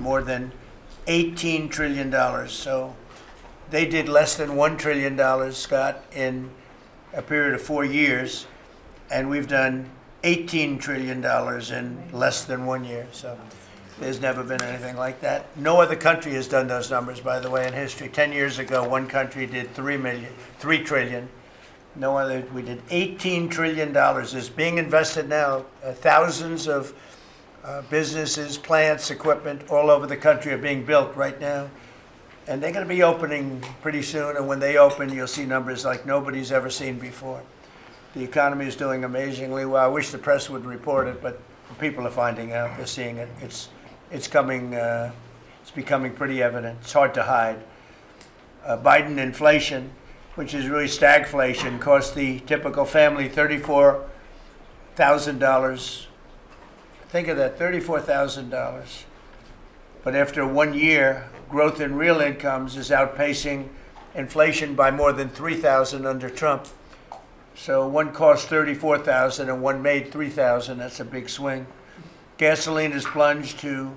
more than $18 trillion. So they did less than $1 trillion, Scott, in a period of 4 years, and we've done $18 trillion in less than 1 year. So there's never been anything like that. No other country has done those numbers, by the way, in history. 10 years ago, one country did $3 trillion. No other. We did $18 trillion. Is being invested now. Thousands of businesses, plants, equipment all over the country are being built right now. And they're going to be opening pretty soon. And when they open, you'll see numbers like nobody's ever seen before. The economy is doing amazingly well. I wish the press would report it, but people are finding out. They're seeing it. It's coming. It's becoming pretty evident. It's hard to hide. Biden inflation, which is really stagflation, cost the typical family $34,000. Think of that, $34,000. But after 1 year, growth in real incomes is outpacing inflation by more than $3,000 under Trump. So one cost $34,000 and one made $3,000. That's a big swing. Gasoline has plunged to,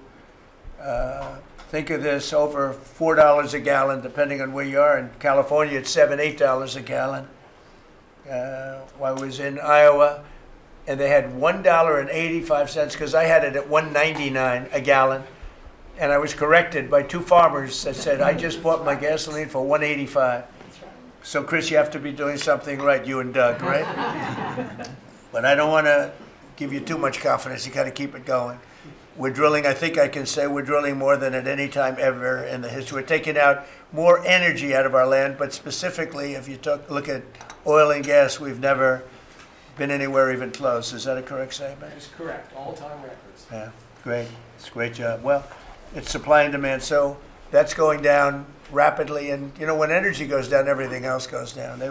think of this, over $4 a gallon, depending on where you are. In California, it's $7, $8 a gallon. I was in Iowa, and they had $1.85, because I had it at $1.99 a gallon. And I was corrected by two farmers that said, I just bought my gasoline for $1.85. So, Chris, you have to be doing something right, you and Doug, right? But I don't want to give you too much confidence. You got to keep it going. We're drilling, I think I can say we're drilling more than at any time ever in the history. We're taking out more energy out of our land, but specifically, if you look at oil and gas, we've never been anywhere even close. Is that a correct statement? That is correct. All-time records. Yeah, great. It's a great job. Well, it's supply and demand. So that's going down rapidly. And, you know, when energy goes down, everything else goes down. They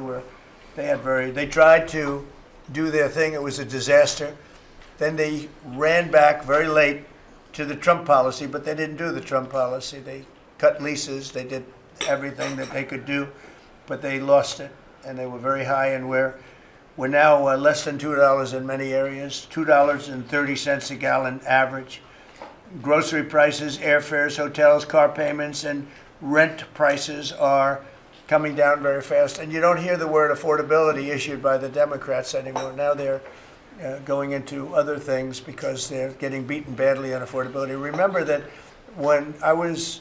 tried to do their thing. It was a disaster. Then they ran back very late to the Trump policy, but they didn't do the Trump policy. They cut leases. They did everything that they could do, but they lost it. And they were very high, and we're now less than $2 in many areas, $2.30 a gallon average. Grocery prices, airfares, hotels, car payments, and rent prices are coming down very fast. And you don't hear the word affordability issued by the Democrats anymore. Now they're going into other things because they're getting beaten badly on affordability. Remember that when I was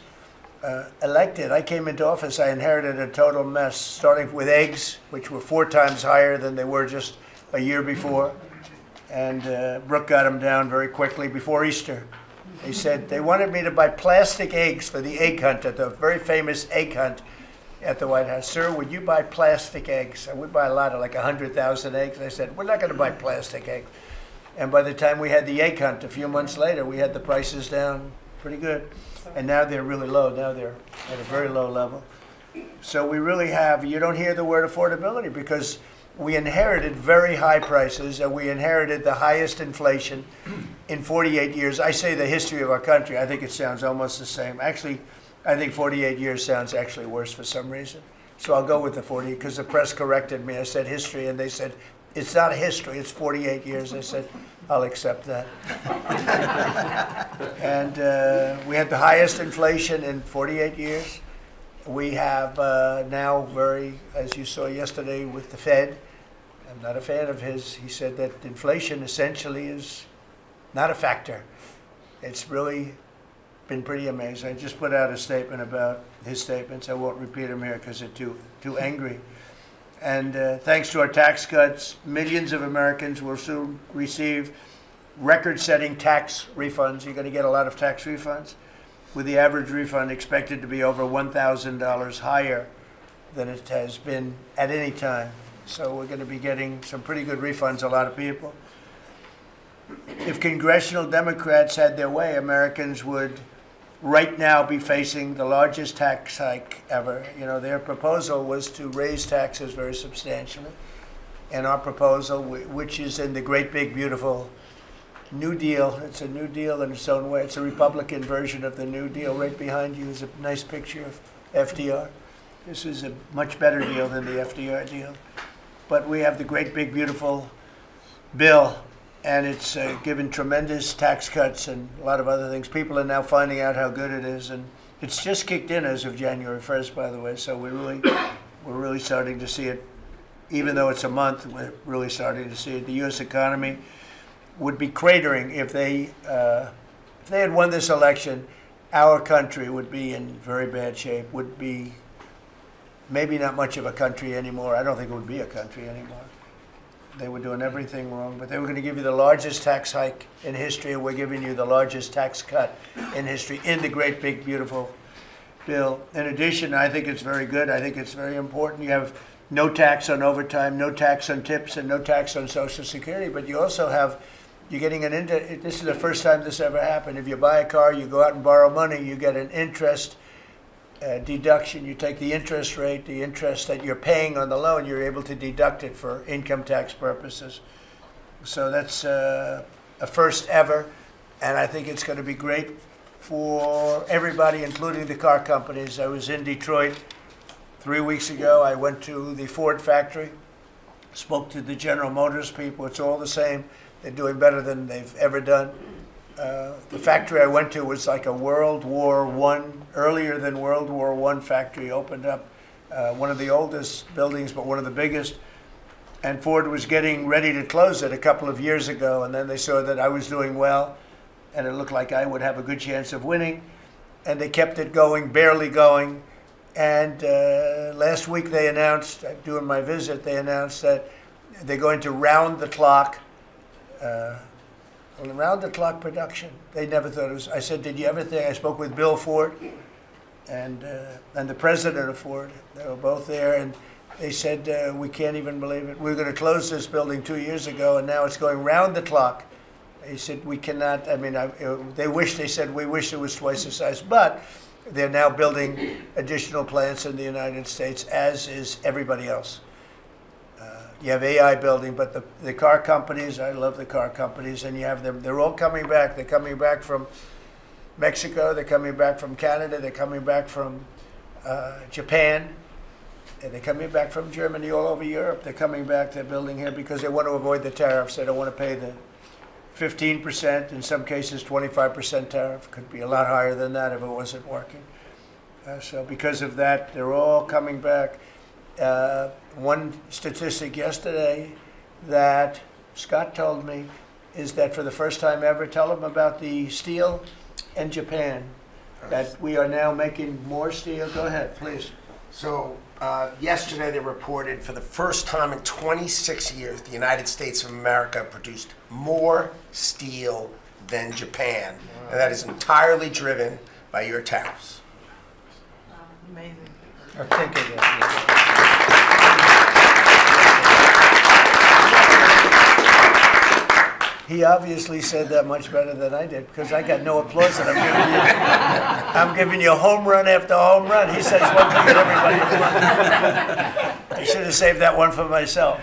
elected, I came into office, I inherited a total mess, starting with eggs, which were 4 times higher than they were just a year before. And Brooke got them down very quickly before Easter. They said they wanted me to buy plastic eggs for the egg hunt, at the very famous egg hunt at the White House. Sir, would you buy plastic eggs? I would buy a lot, of like 100,000 eggs. I said, we're not going to buy plastic eggs. And by the time we had the egg hunt a few months later, we had the prices down pretty good. And now they're really low. Now they're at a very low level. So we really have, you don't hear the word affordability because we inherited very high prices, and we inherited the highest inflation in 48 years. I say the history of our country. I think it sounds almost the same. Actually, I think 48 years sounds actually worse for some reason. So I'll go with the 40, because the press corrected me. I said history, and they said, it's not a history, it's 48 years. I said, I'll accept that. And we had the highest inflation in 48 years. We have now as you saw yesterday with the Fed, I'm not a fan of his. He said that inflation essentially is not a factor. It's really been pretty amazing. I just put out a statement about his statements. I won't repeat them here because they're too angry. And thanks to our tax cuts, millions of Americans will soon receive record-setting tax refunds. You're going to get a lot of tax refunds, with the average refund expected to be over $1,000 higher than it has been at any time. So we're going to be getting some pretty good refunds, a lot of people. If congressional Democrats had their way, Americans would right now be facing the largest tax hike ever. You know, their proposal was to raise taxes very substantially. And our proposal, which is in the great, big, beautiful New Deal, it's a New Deal in its own way. It's a Republican version of the New Deal. Right behind you is a nice picture of FDR. This is a much better deal than the FDR deal. But we have the great, big, beautiful bill, and it's given tremendous tax cuts and a lot of other things. People are now finding out how good it is, and it's just kicked in as of January 1st, by the way. So we're really starting to see it. Even though it's a month, we're really starting to see it. The U.S. economy would be cratering if they had won this election. Our country would be in very bad shape. Would be maybe not much of a country anymore. I don't think it would be a country anymore. They were doing everything wrong, but they were going to give you the largest tax hike in history, and we're giving you the largest tax cut in history in the great, big, beautiful bill. In addition, I think it's very good. I think it's very important. You have no tax on overtime, no tax on tips, and no tax on Social Security, but you also have, you're getting this is the first time this ever happened. If you buy a car, you go out and borrow money, you get an interest deduction. You take the interest rate, the interest that you're paying on the loan, you're able to deduct it for income tax purposes. So that's a first ever, and I think it's going to be great for everybody, including the car companies. I was in Detroit 3 weeks ago. I went to the Ford factory, spoke to the General Motors people. It's all the same. They're doing better than they've ever done. The factory I went to was like a World War I, earlier than World War I factory, opened up. One of the oldest buildings, but one of the biggest. And Ford was getting ready to close it a couple of years ago, and then they saw that I was doing well, and it looked like I would have a good chance of winning. And they kept it going, barely going. And last week they announced, during my visit, they announced that they're going to round the clock production. They never thought it was. I said, did you ever think? I spoke with Bill Ford and the president of Ford. They were both there, and they said, we can't even believe it. We were going to close this building 2 years ago, and now it's going round the clock. They said, we cannot. I mean, they said, we wish it was twice the size, but they're now building additional plants in the United States, as is everybody else. You have AI building, but the car companies, I love the car companies, and you have them, they're all coming back. They're coming back from Mexico, they're coming back from Canada, they're coming back from Japan, and they're coming back from Germany, all over Europe. They're coming back, they're building here because they want to avoid the tariffs. They don't want to pay the 15%, in some cases 25% tariff. Could be a lot higher than that if it wasn't working. So because of that, they're all coming back. One statistic yesterday that Scott told me is that for the first time ever, tell them about the steel in Japan, that we are now making more steel. Go ahead, please. So yesterday they reported for the first time in 26 years, the United States of America produced more steel than Japan. Wow. And that is entirely driven by your tariffs. Amazing. Think of that. He obviously said that much better than I did, because I got no applause, and I'm giving you home run after home run. He says one thing and everybody. I should have saved that one for myself.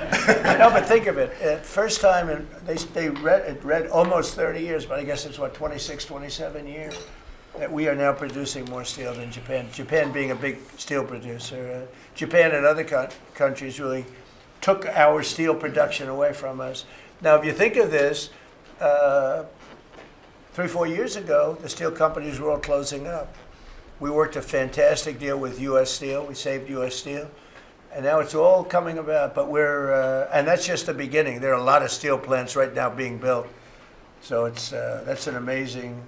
No, but think of it. First time, and they read almost 30 years, but I guess it's what, 26, 27 years, that we are now producing more steel than Japan. Japan being a big steel producer. Japan and other countries really took our steel production away from us. Now, if you think of this, 3, 4 years ago, the steel companies were all closing up. We worked a fantastic deal with U.S. Steel. We saved U.S. Steel. And now it's all coming about. But and that's just the beginning. There are a lot of steel plants right now being built. So that's an amazing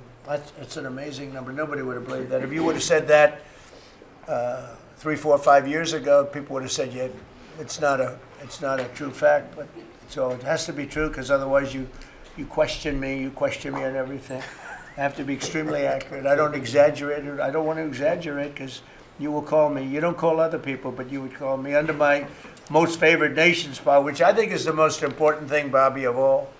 number. Nobody would have believed that. If you would have said that 3, 4, 5 years ago, people would have said, yeah, it's not a true fact. But so it has to be true, because otherwise you question me on everything. I have to be extremely accurate. I don't exaggerate it. I don't want to exaggerate, because you will call me. You don't call other people, but you would call me under my most favored nation spot, which I think is the most important thing, Bobby, of all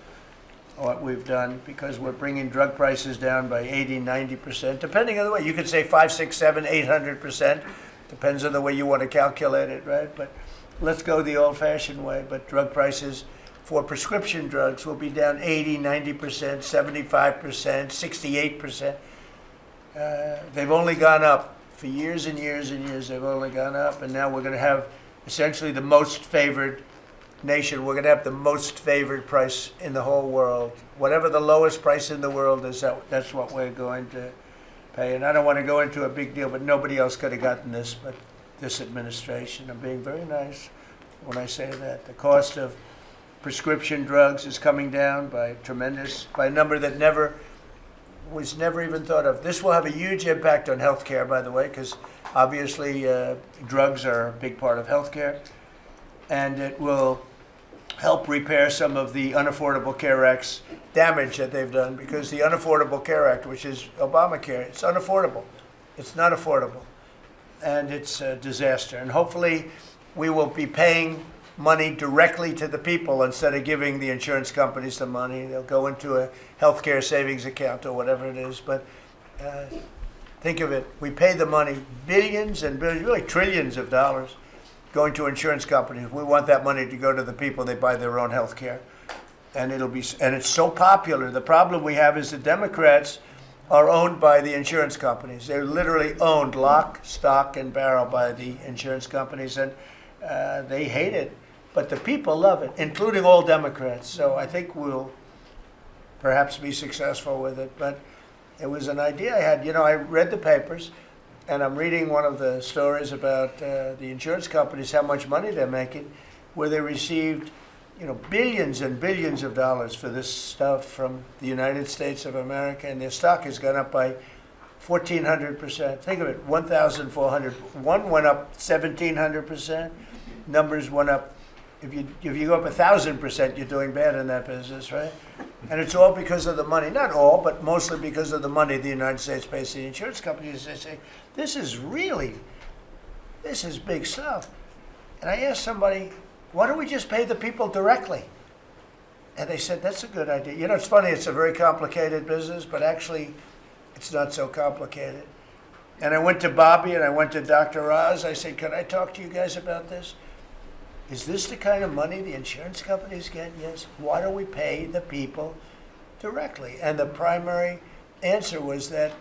what we've done, because we're bringing drug prices down by 80, 90%, depending on the way. You could say 5, 6, 7, 800%. Depends on the way you want to calculate it, right? But let's go the old-fashioned way. But drug prices for prescription drugs will be down 80, 90%, 75%, 68%. They've only gone up for years and years and years. They've only gone up, and now we're going to have essentially the most favored nation, we're going to have the most favored price in the whole world. Whatever the lowest price in the world is, that's what we're going to pay. And I don't want to go into a big deal, but nobody else could have gotten this but this administration. I'm being very nice when I say that. The cost of prescription drugs is coming down by a number that was never even thought of. This will have a huge impact on healthcare, by the way, because obviously drugs are a big part of healthcare, and it will help repair some of the Unaffordable Care Act's damage that they've done, because the Unaffordable Care Act, which is Obamacare, it's unaffordable. It's not affordable, and it's a disaster. And hopefully we will be paying money directly to the people instead of giving the insurance companies the money. They'll go into a healthcare savings account or whatever it is. But think of it, we pay the money, billions and billions, really trillions of dollars going to insurance companies. We want that money to go to the people. They buy their own health care. And it's so popular. The problem we have is the Democrats are owned by the insurance companies. They're literally owned lock, stock, and barrel by the insurance companies, and they hate it. But the people love it, including all Democrats. So I think we'll perhaps be successful with it. But it was an idea I had. You know, I read the papers, and I'm reading one of the stories about the insurance companies, how much money they're making, where they received, you know, billions and billions of dollars for this stuff from the United States of America, and their stock has gone up by 1,400%. Think of it, 1,400. One went up 1,700%. Numbers went up. If you go up 1,000%, you're doing bad in that business, right? And it's all because of the money. Not all, but mostly because of the money the United States pays to the insurance companies. They say, this is big stuff. And I asked somebody, why don't we just pay the people directly? And they said, that's a good idea. You know, it's funny, it's a very complicated business, but actually it's not so complicated. And I went to Bobby and I went to Dr. Oz. I said, can I talk to you guys about this? Is this the kind of money the insurance companies get? Yes. Why don't we pay the people directly? And the primary answer was that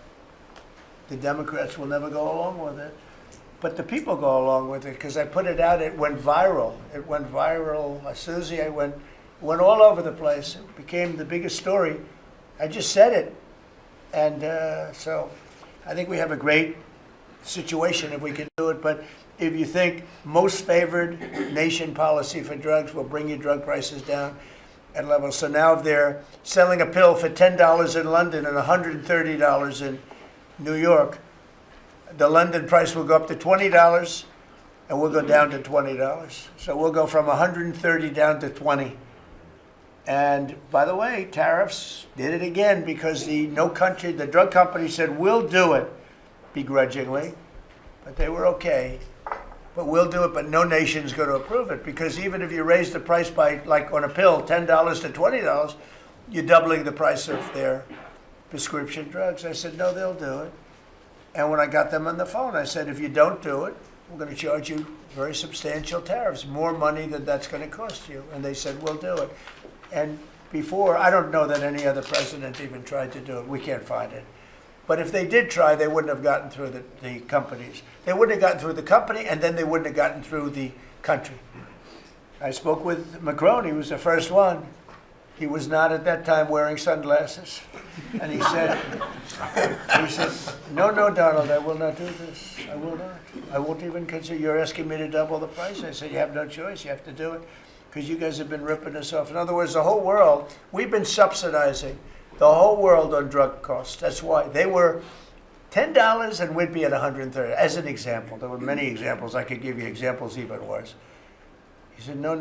the Democrats will never go along with it. But the people go along with it, because I put it out, it went viral. It went viral. Susie, I went all over the place. It became the biggest story. I just said it. And so I think we have a great situation if we can do it. But if you think most favored nation policy for drugs will bring your drug prices down at levels. So now if they're selling a pill for $10 in London and $130 in New York, the London price will go up to $20 and we'll go down to $20. So we'll go from 130 down to 20. And by the way, tariffs did it again, because the drug company said, we'll do it begrudgingly, but they were okay. But we'll do it, but no nation's going to approve it, because even if you raise the price by, like on a pill, $10 to $20, you're doubling the price of their prescription drugs. I said, no, they'll do it. And when I got them on the phone, I said, if you don't do it, we're going to charge you very substantial tariffs, more money than that's going to cost you. And they said, we'll do it. And before, I don't know that any other president even tried to do it. We can't find it. But if they did try, they wouldn't have gotten through the companies. They wouldn't have gotten through the company, and then they wouldn't have gotten through the country. I spoke with Macron. He was the first one. He was not at that time wearing sunglasses. And he said, no, Donald, I will not do this. I will not. I won't even consider. You're asking me to double the price. I said, you have no choice. You have to do it, because you guys have been ripping us off. In other words, the whole world, we've been subsidizing the whole world on drug costs. That's why they were $10 and we'd be at 130. As an example, there were many examples. I could give you examples even worse. He said, no,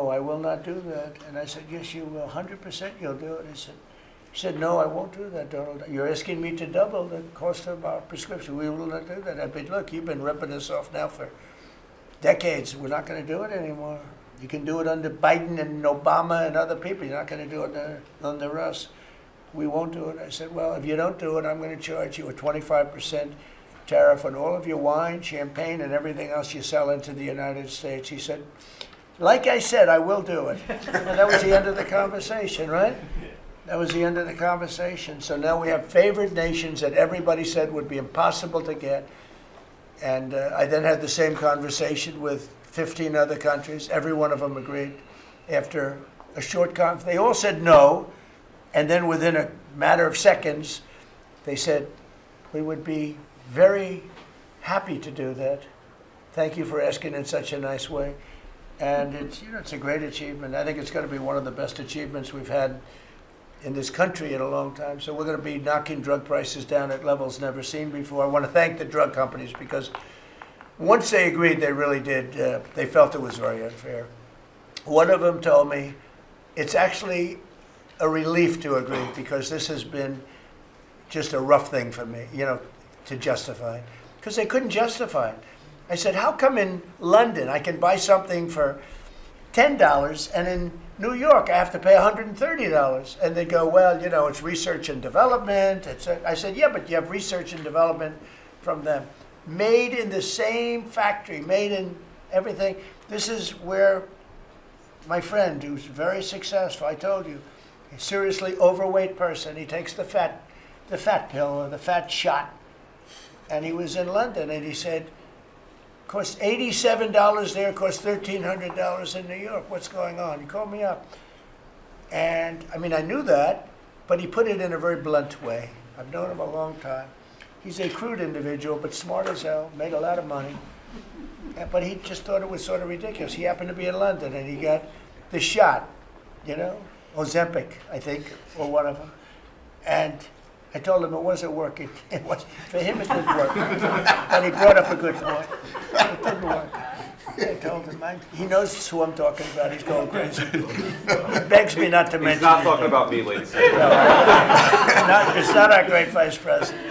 I will not do that. And I said, yes, you will. 100% you'll do it. He said, no, I won't do that, Donald. You're asking me to double the cost of our prescription. We will not do that. I said, look, you've been ripping us off now for decades. We're not going to do it anymore. You can do it under Biden and Obama and other people. You're not going to do it under us. We won't do it. I said, well, if you don't do it, I'm going to charge you a 25% tariff on all of your wine, champagne, and everything else you sell into the United States. He said, like I said, I will do it. And that was the end of the conversation, right? That was the end of the conversation. So now we have favored nations that everybody said would be impossible to get. And I then had the same conversation with 15 other countries. Every one of them agreed. after a short conference. They all said no, and then within a matter of seconds, they said, we would be very happy to do that. Thank you for asking in such a nice way. And it's, it's a great achievement. I think it's going to be one of the best achievements we've had in this country in a long time. So we're going to be knocking drug prices down at levels never seen before. I want to thank the drug companies because once they agreed, they really did. They felt it was very unfair. One of them told me it's actually a relief to agree because this has been just a rough thing for me, to justify. Because they couldn't justify it. I said, how come in London I can buy something for $10 and in New York I have to pay $130? And they go, well, it's research and development. I said, yeah, but you have research and development from them. Made in the same factory, made in everything. This is where my friend, who's very successful, I told you, a seriously overweight person, he takes the fat pill or the fat shot. And he was in London and he said, costs $87 there, costs $1,300 in New York. What's going on? He called me up. And I knew that, but he put it in a very blunt way. I've known him a long time. He's a crude individual, but smart as hell, made a lot of money. But he just thought it was sort of ridiculous. He happened to be in London and he got the shot, Ozempic, I think, or one of them. And I told him it wasn't working. For him, it didn't work. And he brought up a good point. It didn't work. I told him, he knows who I'm talking about. He's going crazy. He begs me not to mention. He's not talking about me, ladies. No, it's not our great vice president.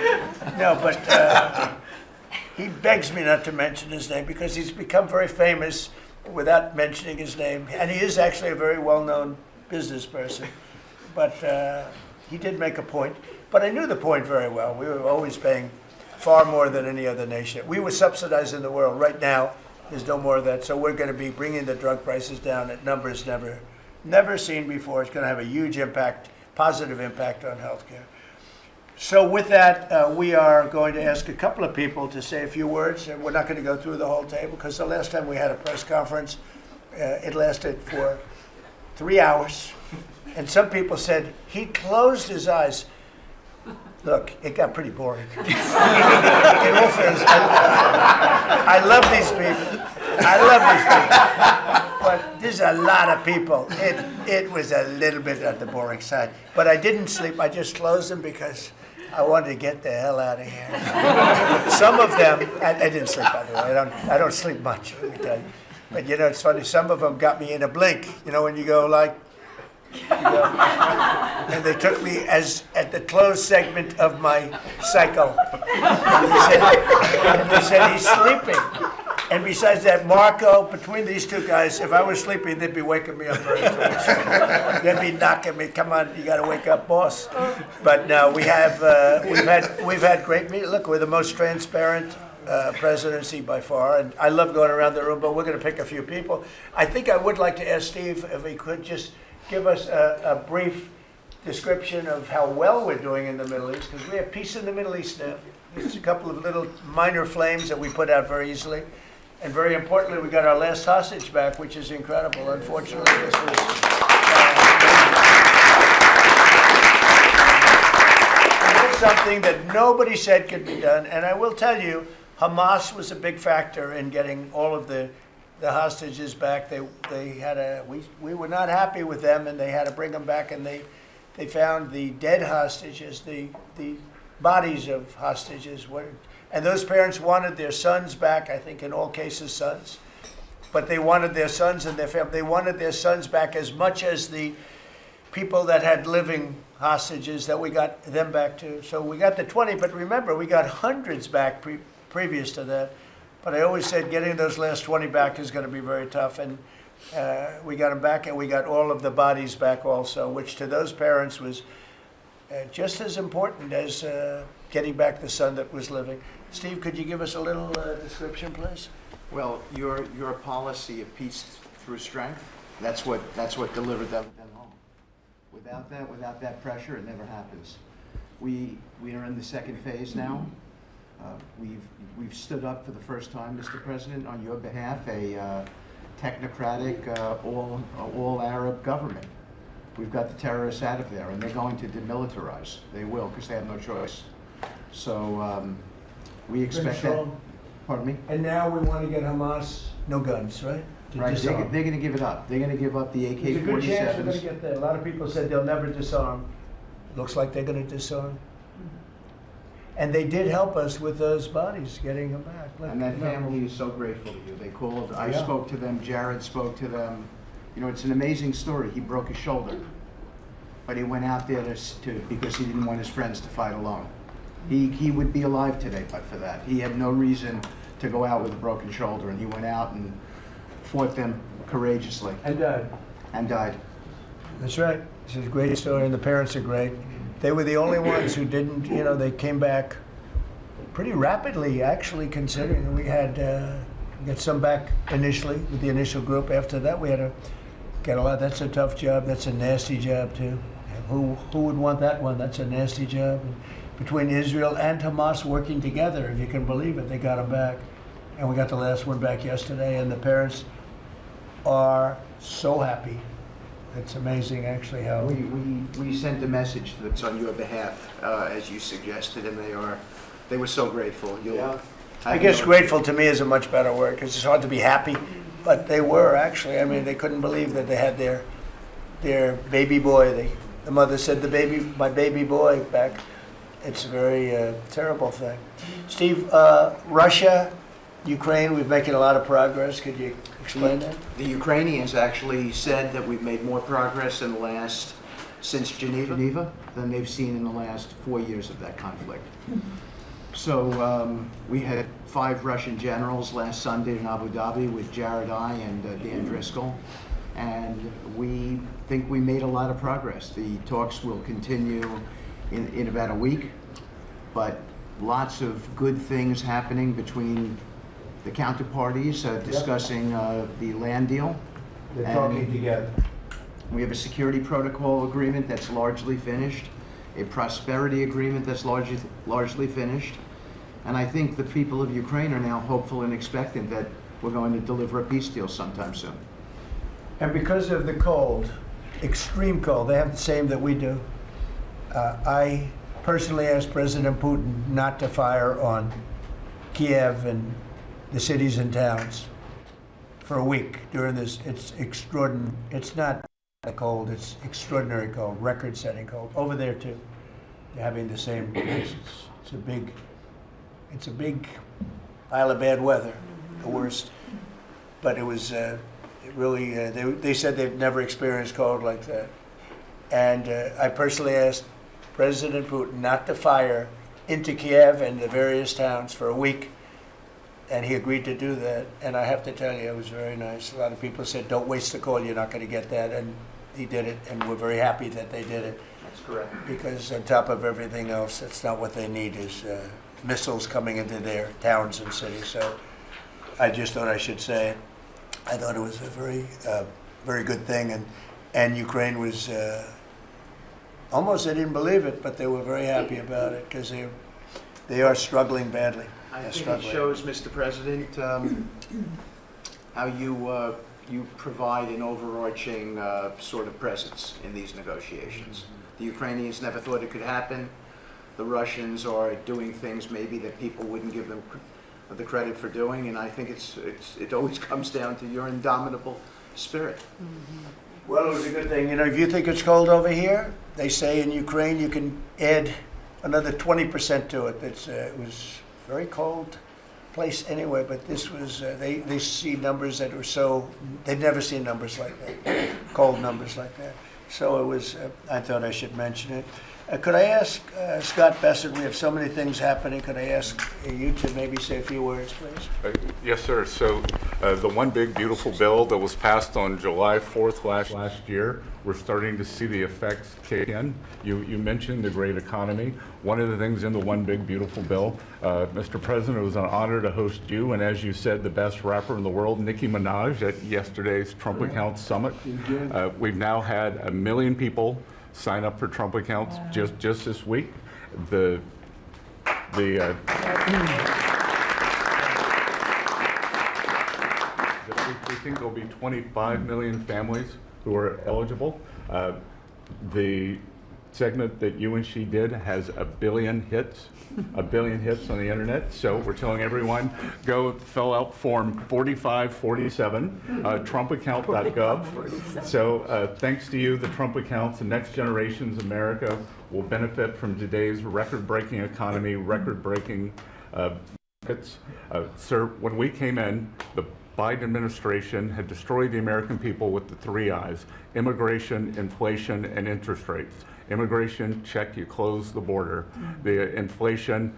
No, but he begs me not to mention his name because he's become very famous without mentioning his name. And he is actually a very well-known business person. But he did make a point. But I knew the point very well. We were always paying far more than any other nation. We were subsidizing the world. Right now, there's no more of that. So we're going to be bringing the drug prices down at numbers never seen before. It's going to have a huge impact, positive impact on healthcare. So with that, we are going to ask a couple of people to say a few words. And we're not going to go through the whole table because the last time we had a press conference, it lasted for 3 hours. And some people said he closed his eyes. Look, it got pretty boring. In all fairness, I love these people. But there's a lot of people. It was a little bit on the boring side. But I didn't sleep. I just closed them because I wanted to get the hell out of here. Some of them, I didn't sleep, by the way. I don't sleep much, let me tell you. But, it's funny. Some of them got me in a blink. When you go like, and they took me as at the closed segment of my cycle. And they said he's sleeping. And besides that, Marco, between these two guys, if I was sleeping, they'd be waking me up very soon. They'd be knocking me. Come on, you got to wake up, boss. But no, we've had great meetings. Look, we're the most transparent presidency by far, and I love going around the room. But we're going to pick a few people. I think I would like to ask Steve if he could just give us a brief description of how well we're doing in the Middle East, because we have peace in the Middle East now. There's a couple of little minor flames that we put out very easily. And very importantly, we got our last hostage back, which is incredible. Unfortunately, this was something that nobody said could be done. And I will tell you, Hamas was a big factor in getting all of the hostages back. We were not happy with them, and they had to bring them back. And they found the dead hostages, the bodies of hostages. And those parents wanted their sons back. I think in all cases, sons. But they wanted their sons and their family. They wanted their sons back as much as the people that had living hostages that we got them back to. So we got the 20, but remember, we got hundreds back previous to that. But I always said getting those last 20 back is going to be very tough. And we got them back, and we got all of the bodies back also, which to those parents was just as important as getting back the son that was living. Steve, could you give us a little description, please? Well, your policy of peace through strength, that's what delivered them home. Without that pressure, it never happens. We are in the second phase now. We've stood up for the first time, Mr. President, on your behalf, a technocratic, all Arab government. We've got the terrorists out of there, and they're going to demilitarize. They will, because they have no choice. So we expect that. Control. Pardon me? And now we want to get Hamas no guns, right? To Right, disarm. they're going to give it up. They're going to give up the There's a good chance we're going to AK-47s. get there. A lot of people said they'll never disarm. Looks like they're going to disarm. And they did help us with those bodies, getting them back. Look, And that you know. family is so grateful to you. They called, I Yeah. spoke to them, Jared spoke to them. You know, it's an amazing story. He broke his shoulder, but he went out there because he didn't want his friends to fight alone. He would be alive today but for that. He had no reason to go out with a broken shoulder, and he went out and fought them courageously And died. and died. That's right. This is a great story, and the parents are great. They were the only ones who didn't, you know, they came back pretty rapidly, actually, considering we had get some back initially with the initial group. After that, we had to get a lot. That's a tough job. That's a nasty job, too. Who would want that one? That's a nasty job. And between Israel and Hamas working together, if you can believe it, they got them back. And we got the last one back yesterday, and the parents are so happy. It's amazing, actually, how We sent a message that's on your behalf, as you suggested, and they were so grateful. I guess grateful to me is a much better word, because it's hard to be happy, but they were actually. I mean, they couldn't believe that they had their baby boy. The mother said, my baby boy back. It's a very terrible thing. Steve, Russia, Ukraine, we're making a lot of progress. Could you explain that? The Ukrainians actually said that we've made more progress since Geneva than they've seen in the last 4 years of that conflict. So we had 5 Russian generals last Sunday in Abu Dhabi with Jared and Dan Driscoll, and we think we made a lot of progress. The talks will continue in about a week, but lots of good things happening between the counterparties discussing the land deal. They're talking together. We have a security protocol agreement that's largely finished, a prosperity agreement that's largely finished, and I think the people of Ukraine are now hopeful and expectant that we're going to deliver a peace deal sometime soon. And because of the cold, extreme cold, they have the same that we do. I personally asked President Putin not to fire on Kiev and the cities and towns for a week during this. It's extraordinary. It's not cold. It's extraordinary cold, record-setting cold. Over there too, they're having the same. It's a big pile of bad weather, the worst. But it was it really. They said they've never experienced cold like that. And I personally asked President Putin not to fire into Kiev and the various towns for a week. And he agreed to do that. And I have to tell you, it was very nice. A lot of people said, don't waste the coal, you're not going to get that. And he did it, and we're very happy that they did it. That's correct. Because on top of everything else, that's not what they need is missiles coming into their towns and cities. So I just thought I should say it. I thought it was a very good thing. And Ukraine was, almost they didn't believe it, but they were very happy about it because they are struggling badly. I They're think struggling. it shows, Mr. President, how you provide an overarching sort of presence in these negotiations. The Ukrainians never thought it could happen. The Russians are doing things maybe that people wouldn't give them the credit for doing, and I think it always comes down to your indomitable spirit. Well, it was a good thing. You know, if you think it's cold over here, they say in Ukraine you can add another 20% to it. It was a very cold place anyway, but this was, they see numbers that were so, they've never seen numbers like that, cold numbers like that. So it was, I thought I should mention it. Could I ask Scott Bessert, we have so many things happening, could I ask you to maybe say a few words, please? Yes, sir. So the one big beautiful bill that was passed on July 4th last year, we're starting to see the effects kick in. You mentioned the great economy. One of the things in the one big beautiful bill, Mr. President, it was an honor to host you, and as you said, the best rapper in the world, Nicki Minaj, at yesterday's Trump Accounts Summit. We've now had 1 million people sign up for Trump accounts just this week. We think think there'll be 25 million families who are eligible. The segment that you and she did has 1 billion hits, 1 billion hits on the internet. So we're telling everyone, go fill out form 4547, trumpaccount.gov. So thanks to you, the Trump accounts, the next generation's America will benefit from today's record-breaking economy, record-breaking benefits. Sir, when we came in, the Biden administration had destroyed the American people with the 3 I's: immigration, inflation, and interest rates. Immigration, check, you close the border. The inflation,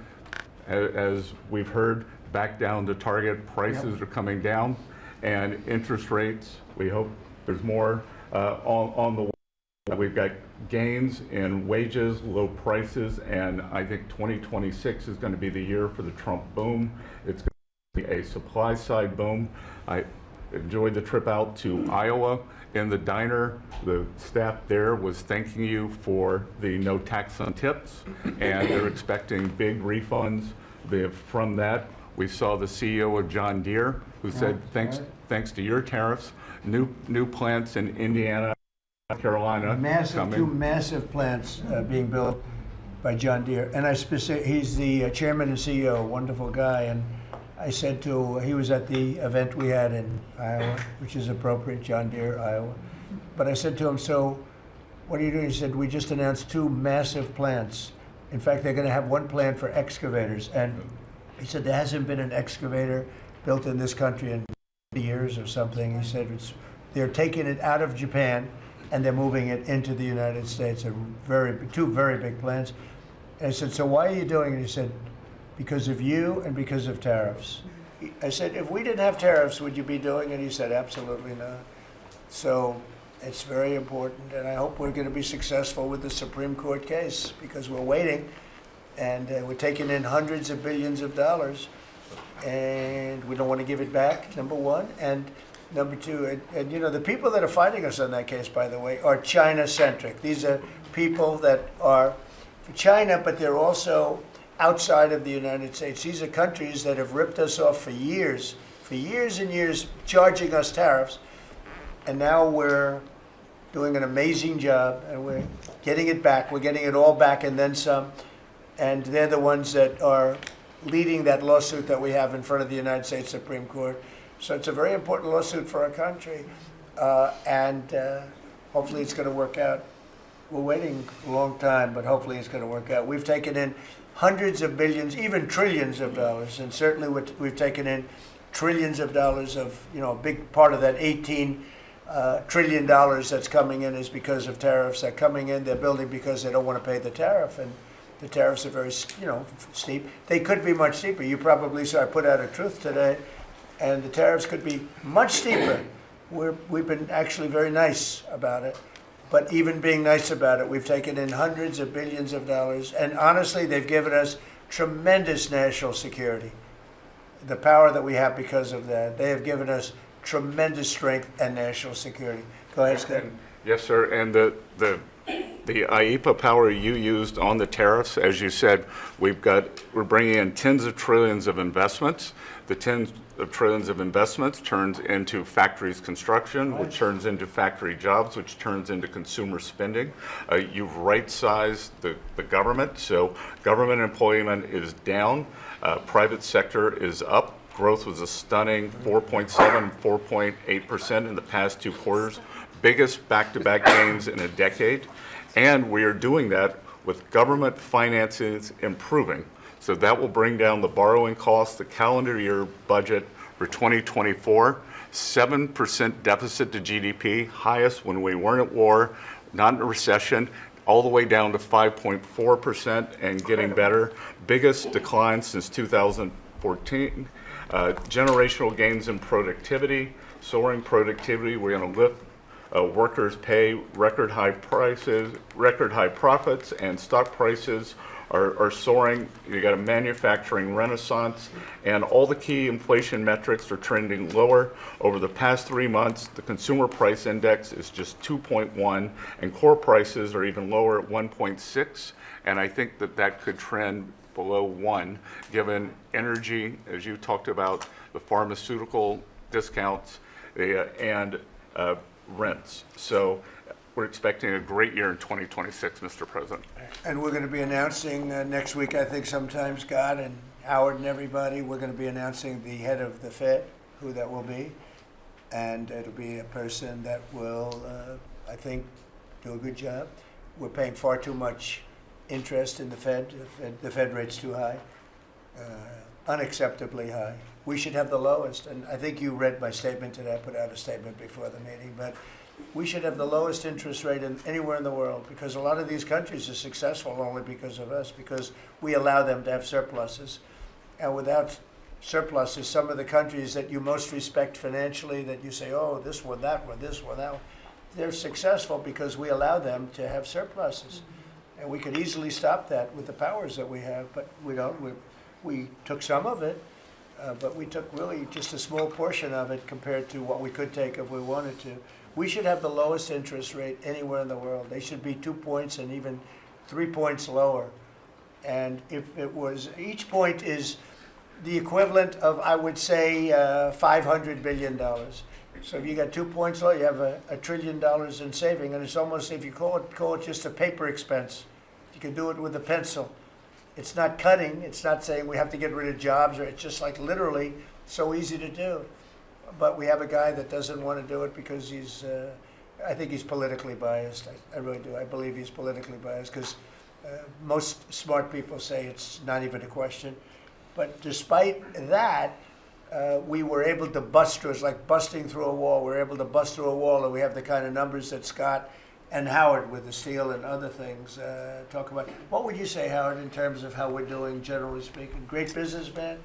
as we've heard, back down to target. Prices are coming down. And interest rates, we hope there's more on the way. We've got gains in wages, low prices, and I think 2026 is going to be the year for the Trump boom. It's going to be a supply side boom. I enjoyed the trip out to Iowa. In the diner, the staff there was thanking you for the no tax on tips, and they're expecting big refunds from that. We saw the CEO of John Deere, who said, thanks to your tariffs, new plants in Indiana, Carolina Two massive plants being built by John Deere. And he's the chairman and CEO, wonderful guy. And I said he was at the event we had in Iowa, which is appropriate, John Deere, Iowa. But I said to him, so what are you doing? He said, we just announced 2 massive plants. In fact, they're going to have 1 plant for excavators. And he said, there hasn't been an excavator built in this country in 50 years or something. He said, they're taking it out of Japan and they're moving it into the United States. 2 very big plants. And I said, so why are you doing it? He said, because of you and because of tariffs. I said, if we didn't have tariffs, would you be doing it? He said, absolutely not. So it's very important, and I hope we're going to be successful with the Supreme Court case, because we're waiting, and we're taking in hundreds of billions of dollars, and we don't want to give it back, number one. And number two, and you know, the people that are fighting us on that case, by the way, are China-centric. These are people that are for China, but they're also outside of the United States. These are countries that have ripped us off for years and years, charging us tariffs. And now we're doing an amazing job, and we're getting it back. We're getting it all back and then some. And they're the ones that are leading that lawsuit that we have in front of the United States Supreme Court. So it's a very important lawsuit for our country. And hopefully it's going to work out. We're waiting a long time, but hopefully it's going to work out. We've taken in hundreds of billions, even trillions of dollars, and certainly we've taken in trillions of dollars of, you know, a big part of that $18 trillion that's coming in is because of tariffs. They're coming in, they're building because they don't want to pay the tariff, and the tariffs are very, you know, steep. They could be much steeper. You probably saw I put out a truth today, and the tariffs could be much steeper. We've been actually very nice about it. But even being nice about it, we've taken in hundreds of billions of dollars. And honestly, they've given us tremendous national security. The power that we have because of that. They have given us tremendous strength and national security. Go ahead, Scott. Yes, sir. And the IEPA power you used on the tariffs, as you said, we're bringing in tens of trillions of investments. The tens of trillions of investments turns into factories construction, which turns into factory jobs, which turns into consumer spending. You've right-sized the government, so government employment is down, private sector is up. Growth was a stunning 4.7, 4.8% in the past 2 quarters, biggest back-to-back gains in a decade, and we are doing that with government finances improving. So that will bring down the borrowing costs, the calendar year budget for 2024, 7% deficit to GDP, highest when we weren't at war, not in a recession, all the way down to 5.4% and getting better. Biggest decline since 2014. Generational gains in productivity, soaring productivity. We're going to lift workers' pay, record high prices, record high profits, and stock prices are soaring. You got a manufacturing renaissance, and all the key inflation metrics are trending lower. Over the past 3 months, the consumer price index is just 2.1, and core prices are even lower at 1.6, and I think that could trend below 1, given energy, as you talked about, the pharmaceutical discounts, and rents. So we're expecting a great year in 2026, Mr. President. And we're going to be announcing next week, I think sometime, Scott and Howard and everybody, we're going to be announcing the head of the Fed, who that will be. And it'll be a person that will, I think, do a good job. We're paying far too much interest in the Fed. The Fed rate's too high, unacceptably high. We should have the lowest, and I think you read my statement today. I put out a statement before the meeting, but we should have the lowest interest rate anywhere in the world, because a lot of these countries are successful only because of us, because we allow them to have surpluses. And without surpluses, some of the countries that you most respect financially, that you say, oh, this one, that one, this one, that one, they're successful because we allow them to have surpluses. And we could easily stop that with the powers that we have, but we don't. We took some of it, but we took really just a small portion of it compared to what we could take if we wanted to. We should have the lowest interest rate anywhere in the world. They should be 2 points and even 3 points lower. And if it was, each point is the equivalent of, I would say, $500 billion. So if you got 2 points low, you have $1 trillion in saving, and it's almost, if you call it just a paper expense. You can do it with a pencil. It's not cutting. It's not saying we have to get rid of jobs, or it's just like literally so easy to do. But we have a guy that doesn't want to do it because he's, I think he's politically biased. I really do. I believe he's politically biased because most smart people say it's not even a question. But despite that, we were able to bust through. It's like busting through a wall. We're able to bust through a wall, and we have the kind of numbers that Scott and Howard with the steel and other things talk about. What would you say, Howard, in terms of how we're doing, generally speaking? Great businessman,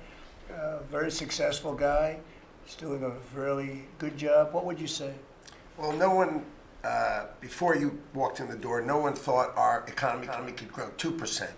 very successful guy. He's doing a really good job. What would you say? Well, no one, before you walked in the door, no one thought our economy could grow 2%.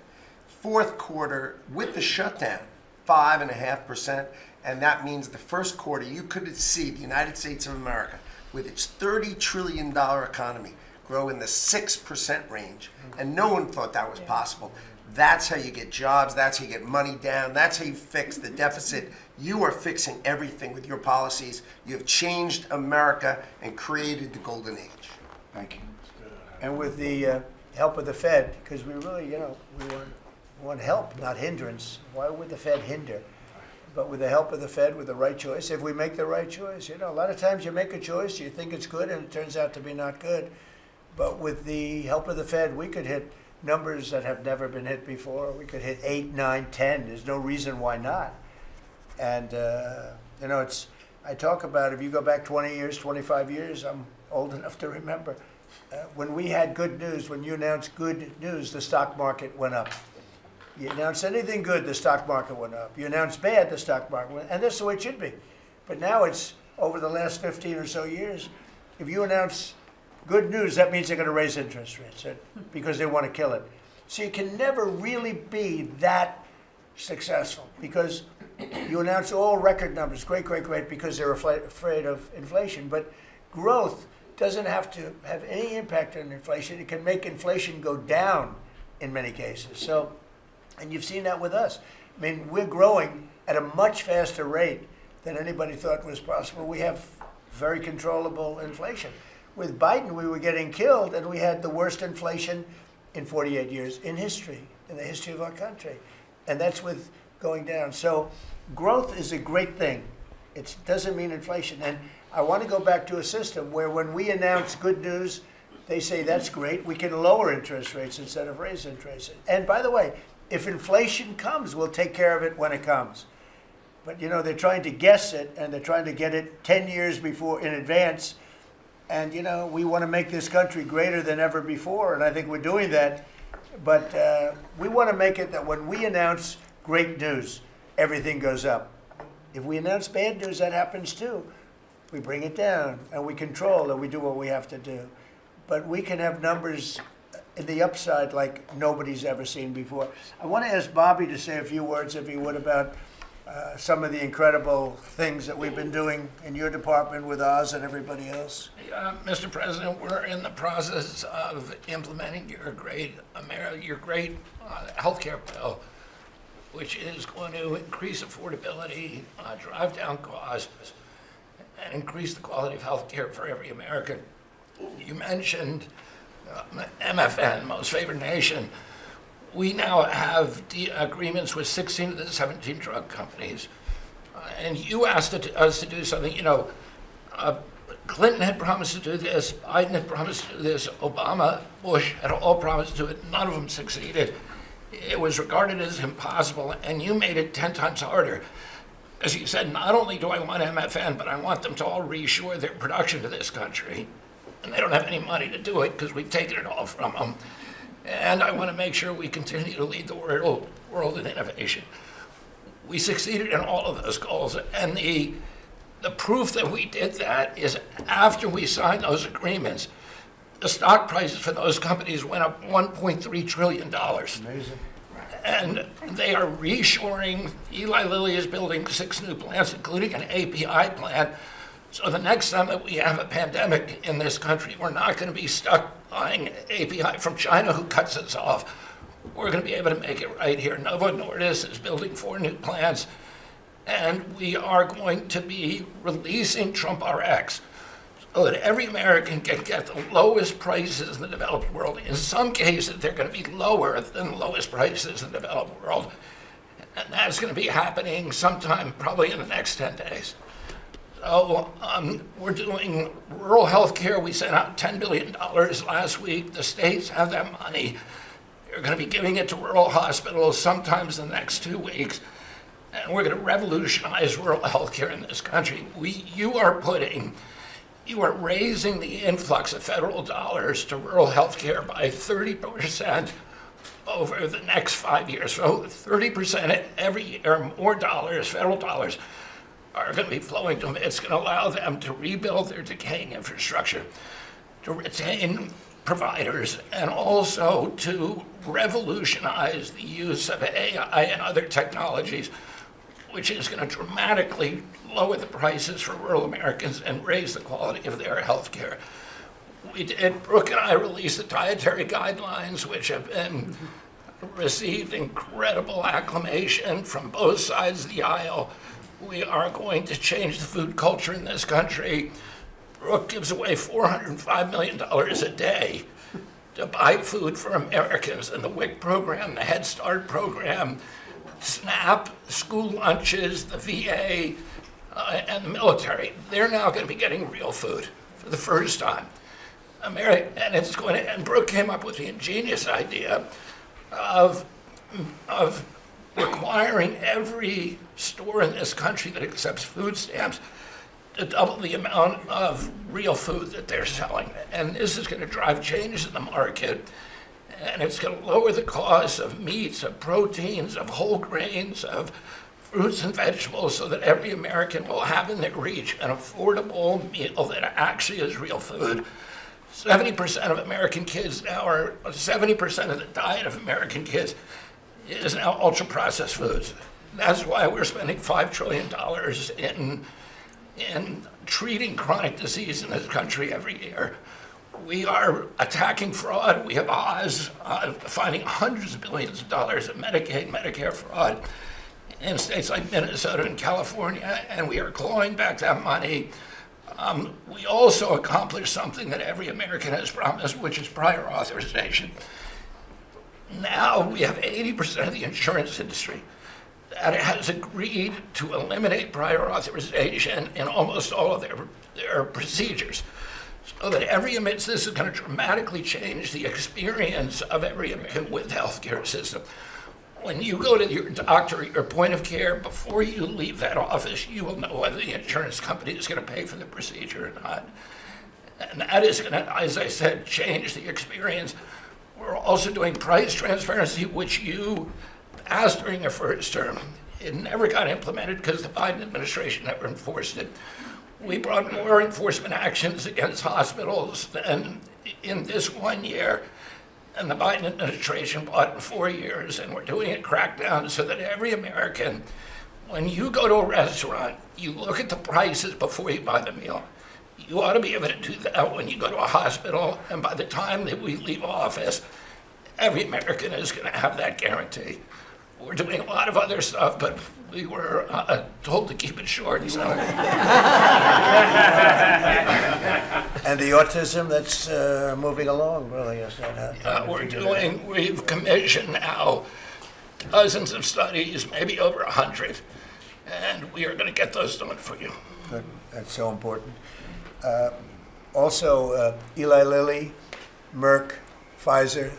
Fourth quarter, with the shutdown, 5.5%, and that means the first quarter, you could see the United States of America, with its $30 trillion economy, grow in the 6% range, and no one thought that was possible. That's how you get jobs, that's how you get money down, that's how you fix the deficit. You are fixing everything with your policies. You have changed America and created the golden age. Thank you. And with the help of the Fed, because we really, we want help, not hindrance. Why would the Fed hinder? But with the help of the Fed, with the right choice, if we make the right choice, a lot of times you make a choice, you think it's good, and it turns out to be not good. But with the help of the Fed, we could hit numbers that have never been hit before. We could hit 8, 9, 10. There's no reason why not. And, I talk about, if you go back 20 years, 25 years, I'm old enough to remember, when we had good news, when you announced good news, the stock market went up. You announced anything good, the stock market went up. You announced bad, the stock market went up. And that's the way it should be. But now it's, over the last 15 or so years, if you announce good news, that means they're going to raise interest rates because they want to kill it. So you can never really be that successful because you announce all record numbers, great, because they're afraid of inflation. But growth doesn't have to have any impact on inflation. It can make inflation go down in many cases. So, and you've seen that with us. I mean, we're growing at a much faster rate than anybody thought was possible. We have very controllable inflation. With Biden, we were getting killed, and we had the worst inflation in 48 years in history, in the history of our country. And that's with going down. So growth is a great thing. It doesn't mean inflation. And I want to go back to a system where when we announce good news, they say, that's great. We can lower interest rates instead of raise interest rates. And by the way, if inflation comes, we'll take care of it when it comes. But, they're trying to guess it, and they're trying to get it 10 years before in advance. And, we want to make this country greater than ever before, and I think we're doing that. But we want to make it that when we announce great news, everything goes up. If we announce bad news, that happens too. We bring it down, and we control, and we do what we have to do. But we can have numbers in the upside like nobody's ever seen before. I want to ask Bobby to say a few words, if he would, about some of the incredible things that we've been doing in your department with Oz and everybody else. Mr. President, we're in the process of implementing your great healthcare bill, which is going to increase affordability, drive down costs, and increase the quality of health care for every American. You mentioned MFN, Most Favored Nation. We now have agreements with 16 of the 17 drug companies. And you asked us to do something, Clinton had promised to do this, Biden had promised to do this, Obama, Bush had all promised to do it. None of them succeeded. It was regarded as impossible, and you made it 10 times harder. As you said, not only do I want MFN, but I want them to all reshore their production to this country. And they don't have any money to do it because we've taken it all from them. And I want to make sure we continue to lead the world in innovation. We succeeded in all of those goals, and the proof that we did that is after we signed those agreements, the stock prices for those companies went up $1.3 trillion. Amazing. And they are reshoring. Eli Lilly is building 6 new plants, including an API plant. So the next time that we have a pandemic in this country, we're not going to be stuck buying API from China, who cuts us off. We're going to be able to make it right here. Novo Nordisk is building 4 new plants, and we are going to be releasing Trump RX so that every American can get the lowest prices in the developed world. In some cases, they're going to be lower than the lowest prices in the developed world. And that's going to be happening sometime probably in the next 10 days. So we're doing rural health care. We sent out $10 billion last week. The states have that money. They're going to be giving it to rural hospitals sometimes in the next 2 weeks. And we're going to revolutionize rural health care in this country. You are raising the influx of federal dollars to rural health care by 30% over the next 5 years. So 30% every year, more dollars, federal dollars, are going to be flowing to them. It's going to allow them to rebuild their decaying infrastructure, to retain providers, and also to revolutionize the use of AI and other technologies, which is going to dramatically lower the prices for rural Americans and raise the quality of their health care. Brooke and I released the dietary guidelines, which have been received incredible acclamation from both sides of the aisle. We are going to change the food culture in this country. Brooke gives away $405 million a day to buy food for Americans, and the WIC program, the Head Start program, SNAP, school lunches, the VA, and the military. They're now going to be getting real food for the first time. And Brooke came up with the ingenious idea of requiring every store in this country that accepts food stamps to double the amount of real food that they're selling. And this is going to drive changes in the market, and it's going to lower the cost of meats, of proteins, of whole grains, of fruits and vegetables, so that every American will have in their reach an affordable meal that actually is real food. 70% of American kids now are, 70% of the diet of American kids is now ultra-processed foods. That's why we're spending $5 trillion in treating chronic disease in this country every year. We are attacking fraud. We have Oz finding hundreds of billions of dollars of Medicaid, Medicare fraud in states like Minnesota and California, and we are clawing back that money. We also accomplished something that every American has promised, which is prior authorization. Now we have 80% of the insurance industry that has agreed to eliminate prior authorization in almost all of their procedures. So that this is going to dramatically change the experience of every American with the healthcare system. When you go to your doctor at your point of care, before you leave that office, you will know whether the insurance company is going to pay for the procedure or not. And that is going to, as I said, change the experience. We're also doing price transparency, which you asked during your first term. It never got implemented because the Biden administration never enforced it. We brought more enforcement actions against hospitals than in this 1 year, and the Biden administration brought in 4 years, and we're doing a crackdown so that every American, when you go to a restaurant, you look at the prices before you buy the meal. You ought to be able to do that when you go to a hospital, and by the time that we leave office, every American is going to have that guarantee. We're doing a lot of other stuff, but we were told to keep it short. So. And the autism, that's moving along, really, is that? We've commissioned now dozens of studies, maybe over 100, and we are going to get those done for you. Good. That's so important. Also, Eli Lilly, Merck, Pfizer,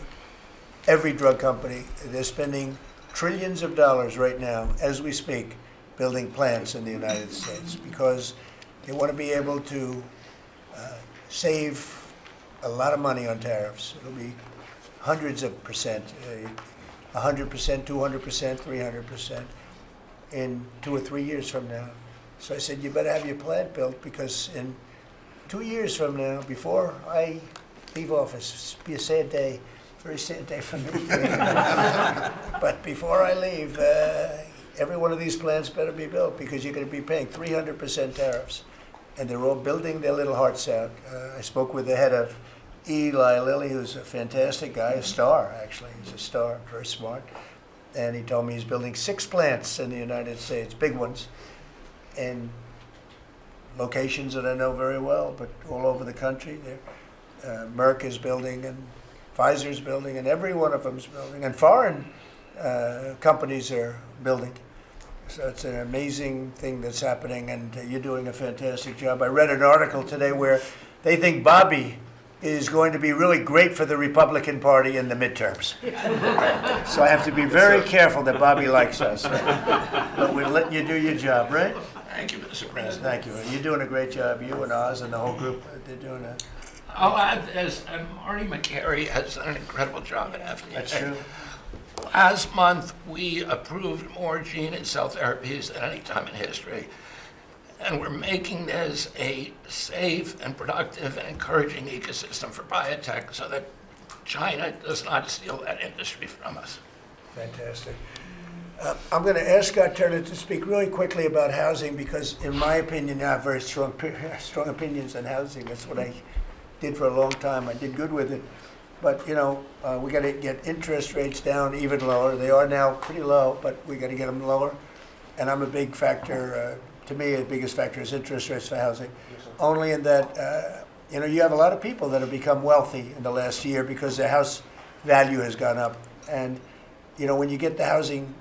every drug company, they're spending trillions of dollars right now, as we speak, building plants in the United States because they want to be able to save a lot of money on tariffs. It'll be hundreds of percent, 100%, 200%, 300% in 2 or 3 years from now. So I said, you better have your plant built because in 2 years from now, before I leave office, it'll be a sad day, very sad day for me. But before I leave, every one of these plants better be built because you're going to be paying 300% tariffs. And they're all building their little hearts out. I spoke with the head of Eli Lilly, who's a fantastic guy, a star, actually. He's a star, very smart. And he told me he's building 6 plants in the United States, big ones, in locations that I know very well, but all over the country. Merck is building, and Pfizer's building, and every one of them's building. And foreign companies are building. So it's an amazing thing that's happening, and you're doing a fantastic job. I read an article today where they think Bobby is going to be really great for the Republican Party in the midterms. So I have to be very careful that Bobby likes us. But we're letting you do your job, right? Thank you, Mr. President. Thank you. You're doing a great job. You and Oz and the whole group, they're doing a... I'll add this, and Marty McCary has done an incredible job at FDA. That's true. Last month, we approved more gene and cell therapies than any time in history. And we're making this a safe and productive and encouraging ecosystem for biotech so that China does not steal that industry from us. Fantastic. I'm going to ask Scott Turner to speak really quickly about housing because, in my opinion, I have very strong opinions on housing. That's what I did for a long time. I did good with it. But, you know, we got to get interest rates down even lower. They are now pretty low, but we got to get them lower. And I'm a big factor, to me, the biggest factor is interest rates for housing. Yes, only in that, you know, you have a lot of people that have become wealthy in the last year because their house value has gone up. And, you know, when you get the housing,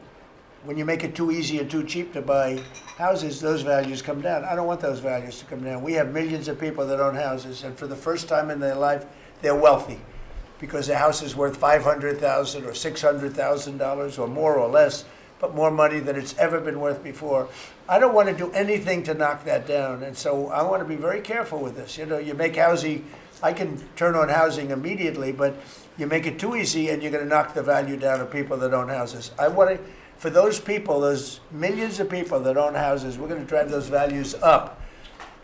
when you make it too easy and too cheap to buy houses, those values come down. I don't want those values to come down. We have millions of people that own houses, and for the first time in their life, they're wealthy because their house is worth $500,000 or $600,000 or more or less, but more money than it's ever been worth before. I don't want to do anything to knock that down, and so I want to be very careful with this. You know, you make housing, I can turn on housing immediately, but you make it too easy and you're going to knock the value down of people that own houses. I want to, for those people, those millions of people that own houses, we're going to drive those values up,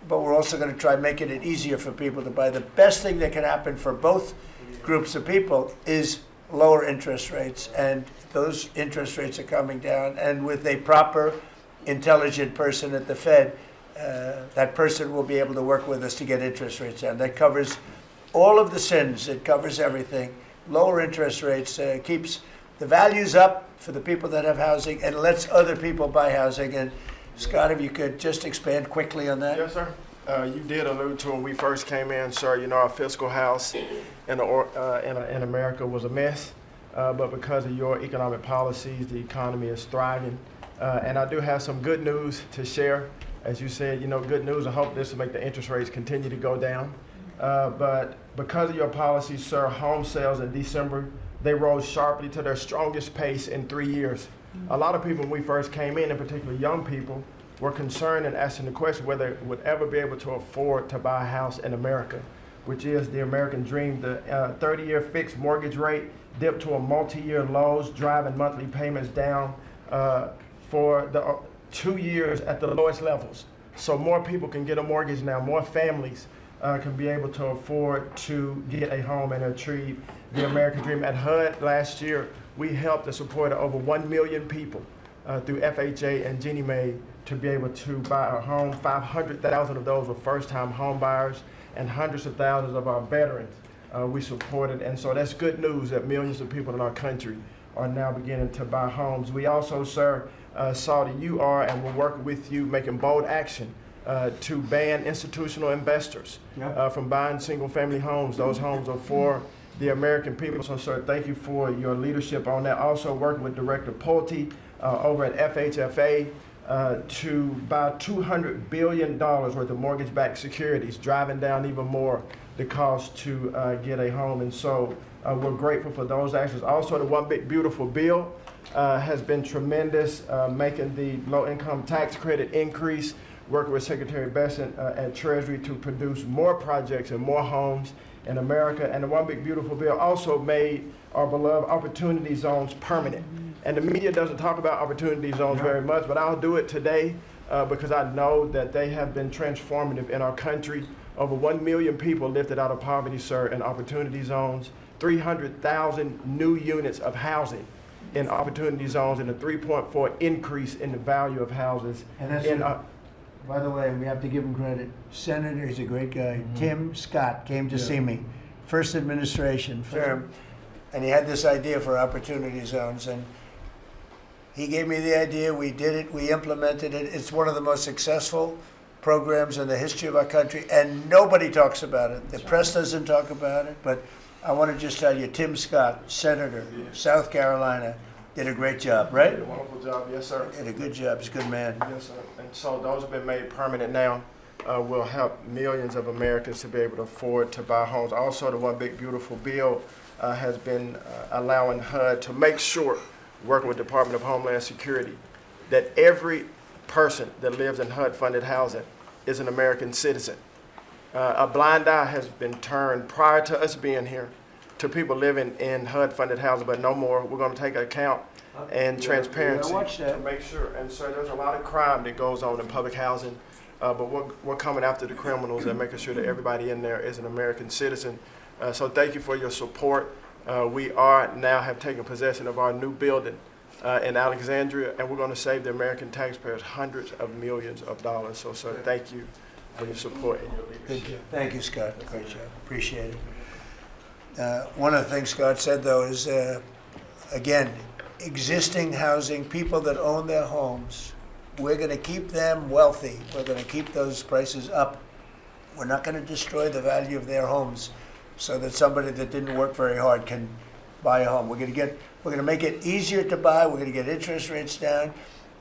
but we're also going to try making it easier for people to buy. The best thing that can happen for both groups of people is lower interest rates, and those interest rates are coming down, and with a proper, intelligent person at the Fed, that person will be able to work with us to get interest rates down. That covers all of the sins. It covers everything. Lower interest rates keeps the values up for the people that have housing and lets other people buy housing. And Scott, if you could just expand quickly on that. Yes, sir. You did allude to when we first came in, sir, you know, our fiscal house in America was a mess, but because of your economic policies, the economy is thriving. And I do have some good news to share. As you said, you know, good news. I hope this will make the interest rates continue to go down. But because of your policies, sir, home sales in December, they rose sharply to their strongest pace in 3 years. A lot of people, when we first came in particular young people, were concerned and asking the question whether they would ever be able to afford to buy a house in America, which is the American dream. The 30-year fixed mortgage rate dipped to a multi-year lows, driving monthly payments down for the 2 years at the lowest levels. So more people can get a mortgage now, more families can be able to afford to get a home and achieve the American dream. At HUD last year, we helped and supported over 1 million people through FHA and Ginnie Mae to be able to buy a home. 500,000 of those were first-time home buyers, and hundreds of thousands of our veterans we supported. And so that's good news that millions of people in our country are now beginning to buy homes. We also, sir, saw that you are and will work with you making bold action to ban institutional investors from buying single-family homes. Those homes are for the American people. So, sir, thank you for your leadership on that. Also working with Director Pulte over at FHFA to buy $200 billion worth of mortgage-backed securities, driving down even more the cost to get a home. And so we're grateful for those actions. Also, the One Big Beautiful Bill has been tremendous, making the low-income tax credit increase, working with Secretary Besant at Treasury to produce more projects and more homes in America. And the One Big Beautiful Bill also made our beloved opportunity zones permanent. And the media doesn't talk about opportunity zones very much, but I'll do it today because I know that they have been transformative in our country. Over 1 million people lifted out of poverty, sir, in opportunity zones, 300,000 new units of housing in opportunity zones, and a 3.4 increase in the value of houses. And that's by the way, we have to give him credit. Senator, he's a great guy. Tim Scott came to see me, first administration term, and he had this idea for opportunity zones, and he gave me the idea. We did it. We implemented it. It's one of the most successful programs in the history of our country, and nobody talks about it. The press doesn't talk about it, but I want to just tell you, Tim Scott, Senator, South Carolina, did a great job, right? Did a wonderful job, yes, sir. Did a good job. He's a good man. Yes, sir. And so those have been made permanent now. Will help millions of Americans to be able to afford to buy homes. Also, the One Big Beautiful Bill has been allowing HUD to make sure, working with the Department of Homeland Security, that every person that lives in HUD-funded housing is an American citizen. A blind eye has been turned prior to us being here to people living in HUD-funded housing, but no more. We're going to take account and transparency to make sure. And so there's a lot of crime that goes on in public housing, but we're coming after the criminals and making sure that everybody in there is an American citizen. So thank you for your support. We now have taken possession of our new building in Alexandria, and we're going to save the American taxpayers hundreds of millions of dollars. So, sir, thank you for your support and your leadership. Thank you, Scott. Great job. Appreciate it. One of the things Scott said, though, is, again, existing housing, people that own their homes, we're going to keep them wealthy. We're going to keep those prices up. We're not going to destroy the value of their homes so that somebody that didn't work very hard can buy a home. We're going to make it easier to buy. We're going to get interest rates down.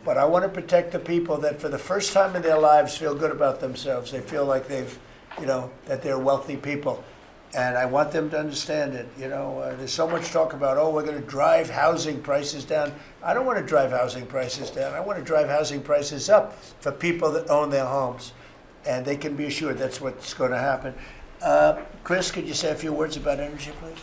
But I want to protect the people that for the first time in their lives feel good about themselves. They feel like they've, that they're wealthy people. And I want them to understand it. There's so much talk about, we're going to drive housing prices down. I don't want to drive housing prices down. I want to drive housing prices up for people that own their homes. And they can be assured that's what's going to happen. Chris, could you say a few words about energy, please?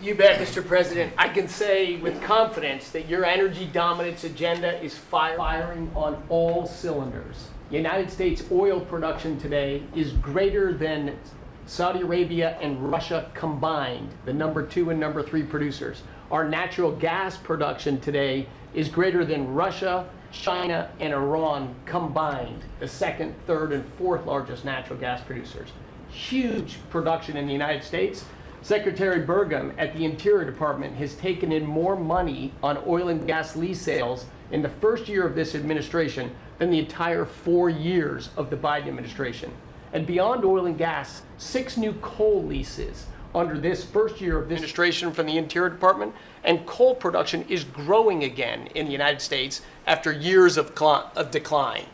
You bet, Mr. President. I can say with confidence that your energy dominance agenda is firing on all cylinders. United States oil production today is greater than Saudi Arabia and Russia combined, the #2 and #3 producers. Our natural gas production today is greater than Russia, China, and Iran combined, the second, third, and fourth largest natural gas producers. Huge production in the United States. Secretary Burgum at the Interior Department has taken in more money on oil and gas lease sales in the first year of this administration than the entire 4 years of the Biden administration. And beyond oil and gas, 6 new coal leases under this first year of this administration from the Interior Department, and coal production is growing again in the United States after years of decline.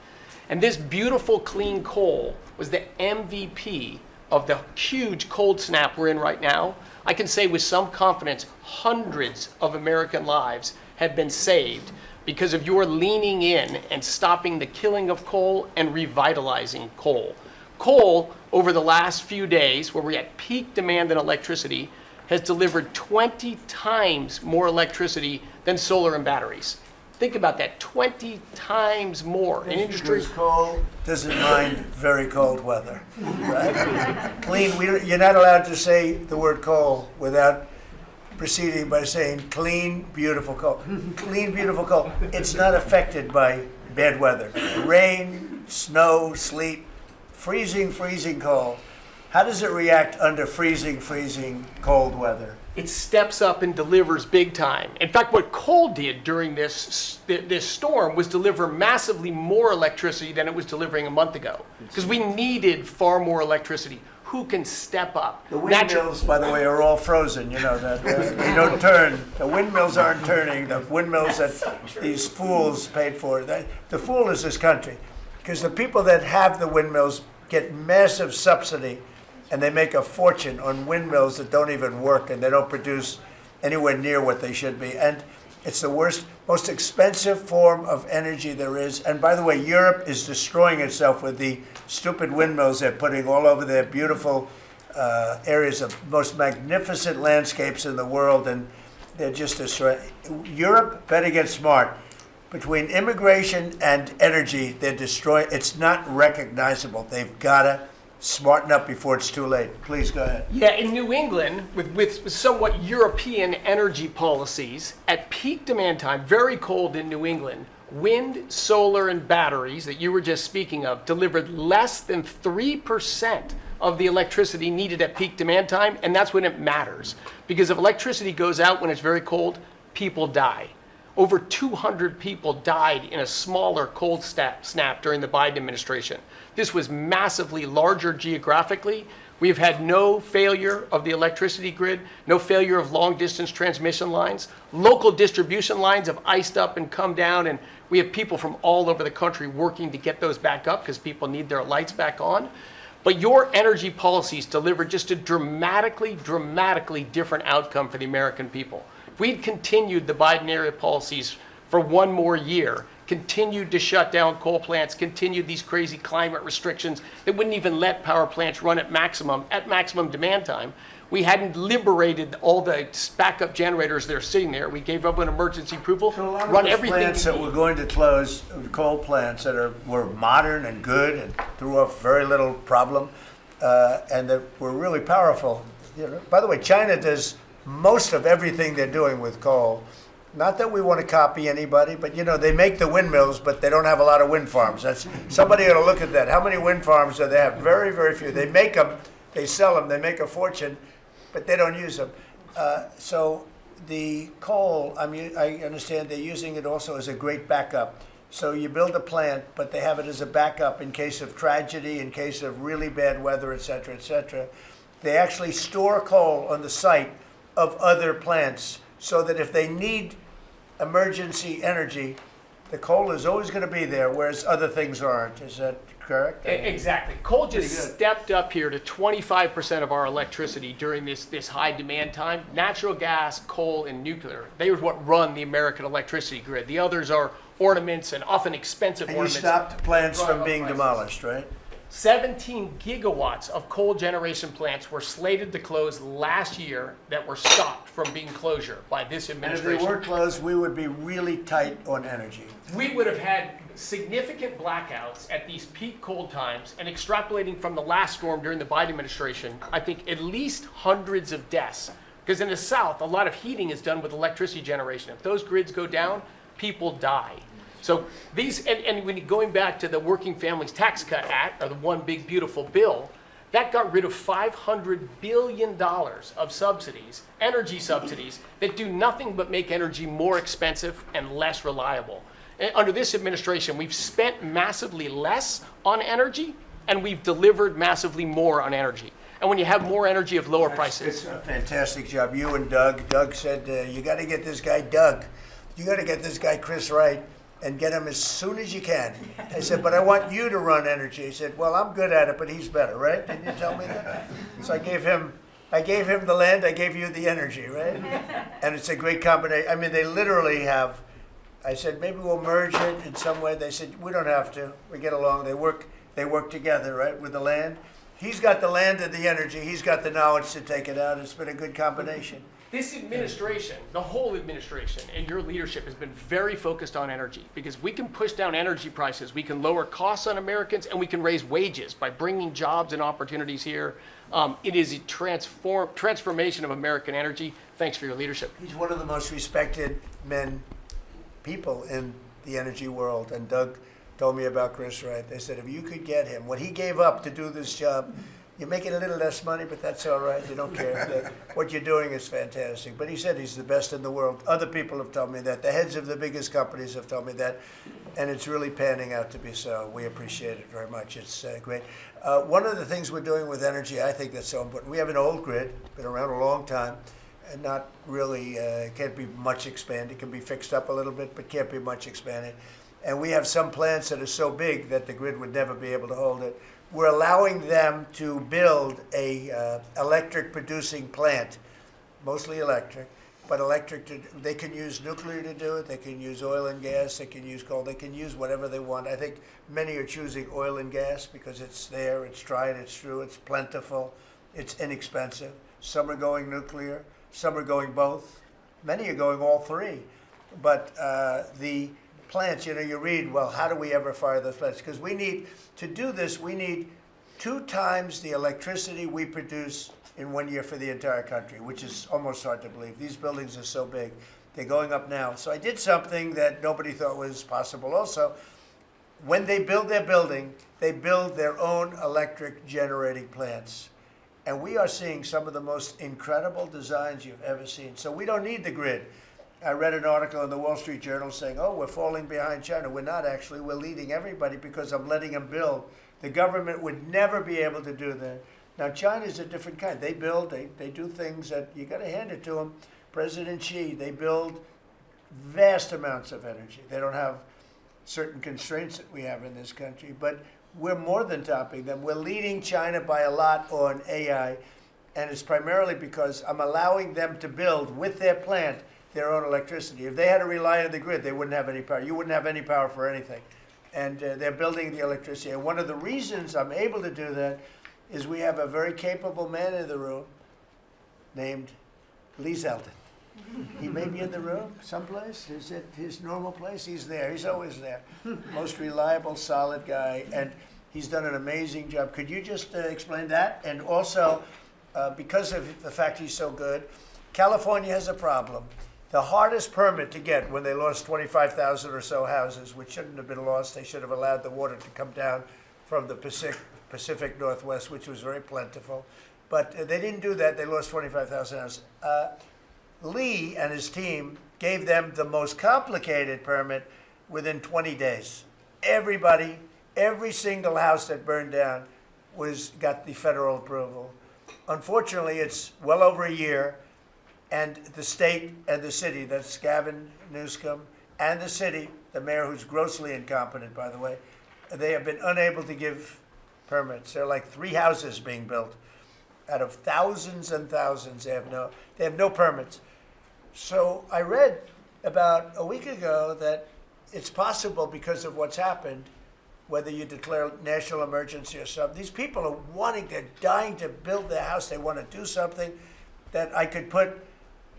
And this beautiful clean coal was the MVP of the huge cold snap we're in right now. I can say with some confidence, hundreds of American lives have been saved because of your leaning in and stopping the killing of coal and revitalizing coal. Coal, over the last few days, where we're at peak demand in electricity, has delivered 20 times more electricity than solar and batteries. Think about that, 20 times more. An industry. Because coal doesn't mind very cold weather, right? You're not allowed to say the word coal without proceeding by saying clean, beautiful coal. Clean, beautiful coal. It's not affected by bad weather. Rain, snow, sleet, freezing cold. How does it react under freezing cold weather? it steps up and delivers big time. In fact, what coal did during this storm was deliver massively more electricity than it was delivering a month ago, because we needed far more electricity. Who can step up? The windmills, by the way, are all frozen. You know that they don't turn. The windmills aren't turning. The windmills that these fools paid for. The fool is this country, because the people that have the windmills get massive subsidy, and they make a fortune on windmills that don't even work, and they don't produce anywhere near what they should be. And it's the worst, most expensive form of energy there is. And by the way, Europe is destroying itself with the stupid windmills they're putting all over their beautiful areas of most magnificent landscapes in the world, and they're just destroying. Europe better get smart. Between immigration and energy, they're destroying. It's not recognizable. They've got to smarten up before it's too late. Please go ahead. Yeah, in New England, with somewhat European energy policies, at peak demand time, very cold in New England, wind, solar, and batteries that you were just speaking of delivered less than 3% of the electricity needed at peak demand time, and that's when it matters. Because if electricity goes out when it's very cold, people die. Over 200 people died in a smaller cold snap during the Biden administration. This was massively larger geographically. We've had no failure of the electricity grid, no failure of long-distance transmission lines. Local distribution lines have iced up and come down, and we have people from all over the country working to get those back up because people need their lights back on. But your energy policies delivered just a dramatically different outcome for the American people. If we'd continued the Biden-era policies for one more year, continued to shut down coal plants, continued these crazy climate restrictions that wouldn't even let power plants run at maximum demand time, we hadn't liberated all the backup generators that are sitting there. We gave up an emergency approval, So a lot of run those everything. plants that were going to close, coal plants that were modern and good and threw off very little problem, and that were really powerful. You know, by the way, China does most of everything they're doing with coal. Not that we want to copy anybody, but you know, they make the windmills, but they don't have a lot of wind farms. Somebody ought to look at that. How many wind farms do they have? Very, very few. They make them, they sell them, they make a fortune, but they don't use them. So the coal, I mean, I understand they're using it also as a great backup. So you build a plant, but they have it as a backup in case of tragedy, in case of really bad weather, et cetera, et cetera. They actually store coal on the site of other plants so that if they need emergency energy, the coal is always going to be there, whereas other things aren't. Is that correct? Exactly. Coal just Pretty good. stepped up here to 25% of our electricity during this high demand time. Natural gas, coal, and nuclear, they are what run the American electricity grid. The others are ornaments and often expensive And you ornaments. stopped plants Drive from up being prices. demolished, right? 17 gigawatts of coal generation plants were slated to close last year that were stopped from being closure by this And if administration. they were closed, we would be really tight on energy. We would have had significant blackouts at these peak cold times, and extrapolating from the last storm during the Biden administration, I think at least hundreds of deaths. Because in the South, a lot of heating is done with electricity generation. If those grids go down, people die. So these, and when you're going back to the Working Families Tax Cut Act, or the One Big Beautiful Bill, that got rid of $500 billion of subsidies, energy subsidies, that do nothing but make energy more expensive and less reliable. And under this administration, we've spent massively less on energy, and we've delivered massively more on energy. And when you have more energy of lower prices. It's a fantastic job. You and Doug. Doug said, you got to get this guy, Doug. You got to get this guy, Chris, Wright, and get him as soon as you can. I said, but I want you to run energy. He said, well, I'm good at it, but he's better, right? Didn't you tell me that? So I gave him the land, I gave you the energy, right? And it's a great combination. I mean, they literally have, I said, maybe we'll merge it in some way. They said, we don't have to. We get along. They work together, right, with the land. He's got the land and the energy. He's got the knowledge to take it out. It's been a good combination. This administration, the whole administration, and your leadership has been very focused on energy, because we can push down energy prices, we can lower costs on Americans, and we can raise wages by bringing jobs and opportunities here. It is a transformation of American energy. Thanks for your leadership. He's one of the most respected people in the energy world. And Doug told me about Chris Wright. They said, if you could get him, what he gave up to do this job, You're making a little less money, but that's all right. You don't care. What you're doing is fantastic. But he said he's the best in the world. Other people have told me that. The heads of the biggest companies have told me that. And it's really panning out to be so. We appreciate it very much. It's great. One of the things we're doing with energy, I think that's so important. We have an old grid, been around a long time, and not really, can't be much expanded. It can be fixed up a little bit, but can't be much expanded. And we have some plants that are so big that the grid would never be able to hold it. We're allowing them to build a electric producing plant, mostly electric, but they can use nuclear to do it, they can use oil and gas, they can use coal, they can use whatever they want. I think many are choosing oil and gas because it's there, it's tried, it's true, it's plentiful, it's inexpensive. Some are going nuclear, some are going both. Many are going all three. But the plants, you read, well, how do we ever fire those plants? Because to do this, we need 2 times the electricity we produce in 1 year for the entire country, which is almost hard to believe. These buildings are so big. They're going up now. So I did something that nobody thought was possible also. When they build their building, they build their own electric generating plants. And we are seeing some of the most incredible designs you've ever seen. So we don't need the grid. I read an article in the Wall Street Journal saying, oh, we're falling behind China. We're not actually. We're leading everybody because I'm letting them build. The government would never be able to do that. Now, China's a different kind. They build, they do things that you got to hand it to them. President Xi, they build vast amounts of energy. They don't have certain constraints that we have in this country, but we're more than topping them. We're leading China by a lot on AI, and it's primarily because I'm allowing them to build with their plant their own electricity. If they had to rely on the grid, they wouldn't have any power. You wouldn't have any power for anything. And they're building the electricity. And one of the reasons I'm able to do that is we have a very capable man in the room named Lee Zeldin. He may be in the room someplace. Is it his normal place? He's there. He's always there. Most reliable, solid guy. And he's done an amazing job. Could you just explain that? And also, because of the fact he's so good, California has a problem. The hardest permit to get when they lost 25,000 or so houses, which shouldn't have been lost, they should have allowed the water to come down from the Pacific Northwest, which was very plentiful. But they didn't do that. They lost 25,000 houses. Lee and his team gave them the most complicated permit within 20 days. Everybody, every single house that burned down got the federal approval. Unfortunately, it's well over a year. And the state and the city, that's Gavin Newsom, and the city, the mayor who's grossly incompetent, by the way, they have been unable to give permits. There are like 3 houses being built out of thousands and thousands. They have no permits. So I read about a week ago that it's possible because of what's happened, whether you declare national emergency or something, these people are they're dying to build their house. They want to do something that I could put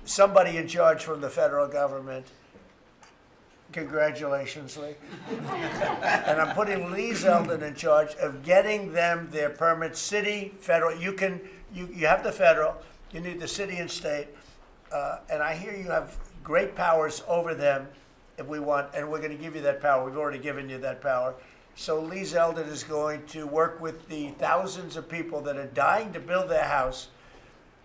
somebody in charge from the federal government. Congratulations, Lee. And I'm putting Lee Zeldin in charge of getting them their permits, city, federal. You have the federal, you need the city and state. And I hear you have great powers over them if we want, and we're going to give you that power. We've already given you that power. So Lee Zeldin is going to work with the thousands of people that are dying to build their house.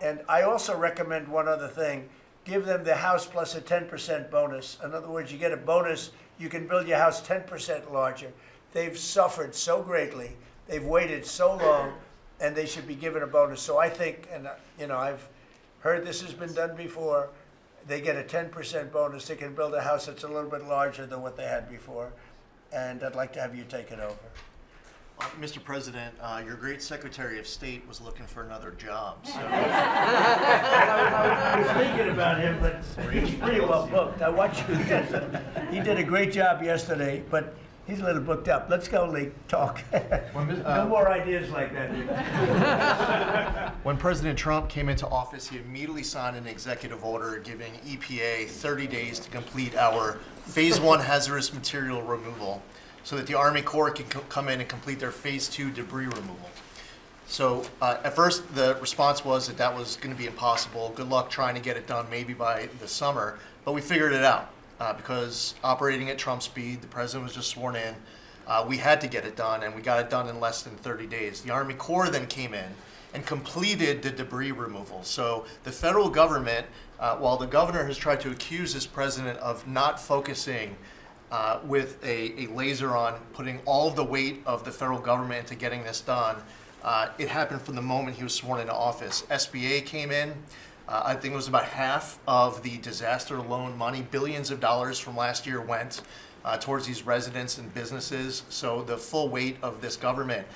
And I also recommend one other thing. Give them the house plus a 10% bonus. In other words, you get a bonus, you can build your house 10% larger. They've suffered so greatly. They've waited so long, and they should be given a bonus. So I think, and I've heard this has been done before, they get a 10% bonus. They can build a house that's a little bit larger than what they had before. And I'd like to have you take it over. Mr. President, your great Secretary of State was looking for another job. So. I was thinking about him, but he's pretty well booked. I watched him yesterday. He did a great job yesterday, but he's a little booked up. Let's go, Lee. Talk. No more ideas like that. When President Trump came into office, he immediately signed an executive order giving EPA 30 days to complete our Phase 1 hazardous material removal, so that the Army Corps can come in and complete their Phase 2 debris removal. So at first, the response was that was going to be impossible. Good luck trying to get it done maybe by the summer. But we figured it out because operating at Trump speed, the president was just sworn in. We had to get it done, and we got it done in less than 30 days. The Army Corps then came in and completed the debris removal. So the federal government, while the governor has tried to accuse this president of not focusing with a laser on putting all of the weight of the federal government into getting this done, it happened from the moment he was sworn into office. SBA came in. I think it was about half of the disaster loan money, billions of dollars from last year went towards these residents and businesses. So the full weight of this government.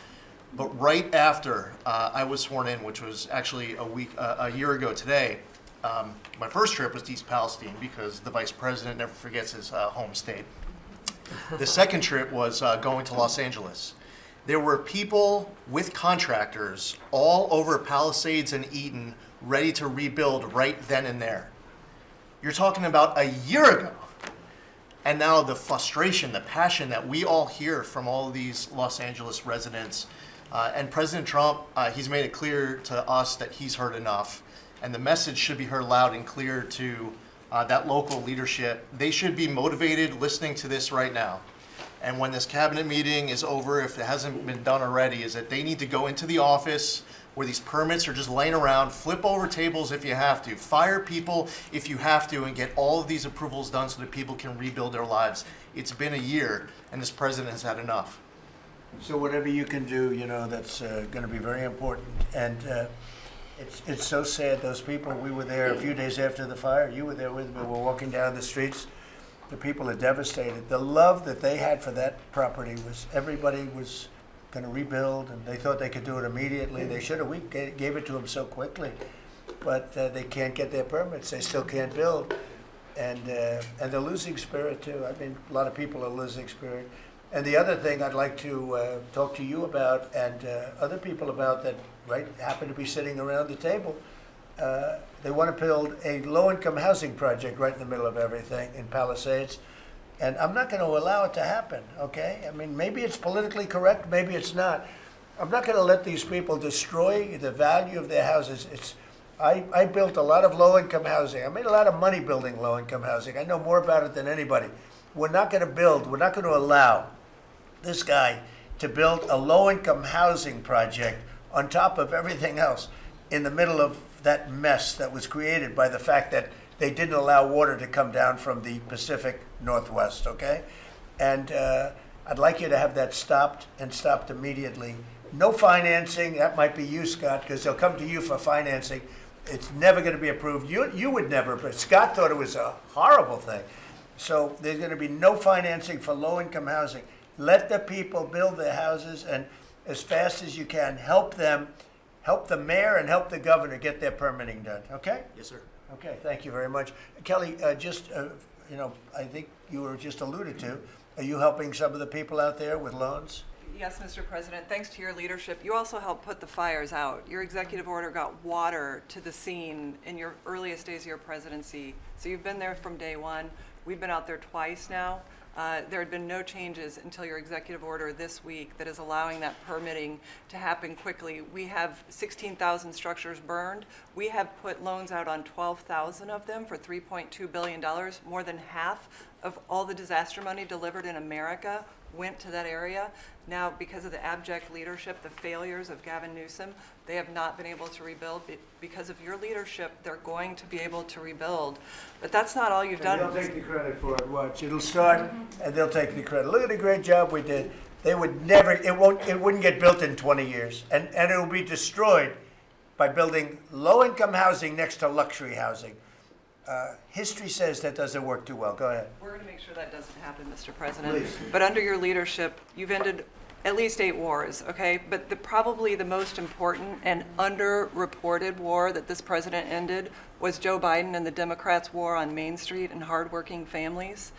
But right after I was sworn in, which was actually a year ago today, my first trip was to East Palestine because the vice president never forgets his home state. The second trip was going to Los Angeles. There were people with contractors all over Palisades and Eaton ready to rebuild right then and there. You're talking about a year ago. And now the frustration, the passion that we all hear from all of these Los Angeles residents. And President Trump, he's made it clear to us that he's heard enough. And the message should be heard loud and clear to that local leadership. They should be motivated listening to this right now. And when this cabinet meeting is over, if it hasn't been done already, is that they need to go into the office where these permits are just laying around, flip over tables if you have to, fire people if you have to, and get all of these approvals done so that people can rebuild their lives. It's been a year, and this president has had enough. So whatever you can do, you know, that's going to be very important. And it's so sad, those people, we were there a few days after the fire. You were there with me. We're walking down the streets. The people are devastated. The love that they had for that property was, everybody was going to rebuild, and they thought they could do it immediately. They should have. We gave it to them so quickly, but they can't get their permits. They still can't build, and they're losing spirit too. I mean, a lot of people are losing spirit. And the other thing I'd like to talk to you about and other people about that happen to be sitting around the table. They want to build a low-income housing project right in the middle of everything in Palisades. And I'm not going to allow it to happen, okay? I mean, maybe it's politically correct, maybe it's not. I'm not going to let these people destroy the value of their houses. I built a lot of low-income housing. I made a lot of money building low-income housing. I know more about it than anybody. We're not going to allow this guy to build a low-income housing project on top of everything else in the middle of that mess that was created by the fact that they didn't allow water to come down from the Pacific Northwest, okay? And I'd like you to have that stopped, and stopped immediately. No financing. That might be you, Scott, because they'll come to you for financing. It's never going to be approved. You would never, but Scott thought it was a horrible thing. So there's going to be no financing for low-income housing. Let the people build their houses, and as fast as you can, help them, help the mayor and help the governor get their permitting done, okay? Yes, sir. Okay, thank you very much. Kelly, you know, I think you were just alluded to, are you helping some of the people out there with loans? Yes, Mr. President, thanks to your leadership, you also helped put the fires out. Your executive order got water to the scene in your earliest days of your presidency. So you've been there from day one. We've been out there twice now. There had been no changes until your executive order this week that is allowing that permitting to happen quickly. We have 16,000 structures burned. We have put loans out on 12,000 of them for $3.2 billion. More than half of all the disaster money delivered in America went to that area. Now, because of the abject leadership, the failures of Gavin Newsom, they have not been able to rebuild. Because of your leadership, they're going to be able to rebuild. But that's not all you've done. They'll take the credit for it. Watch, it'll start, and they'll take the credit. Look at the great job we did. They would never. It wouldn't get built in 20 years, and it will be destroyed by building low-income housing next to luxury housing. History says that doesn't work too well. Go ahead. We're going to make sure that doesn't happen, Mr. President. Please. But under your leadership, you've ended at least 8 wars, okay? But probably the most important and underreported war that this president ended was Joe Biden and the Democrats' war on Main Street and hardworking families.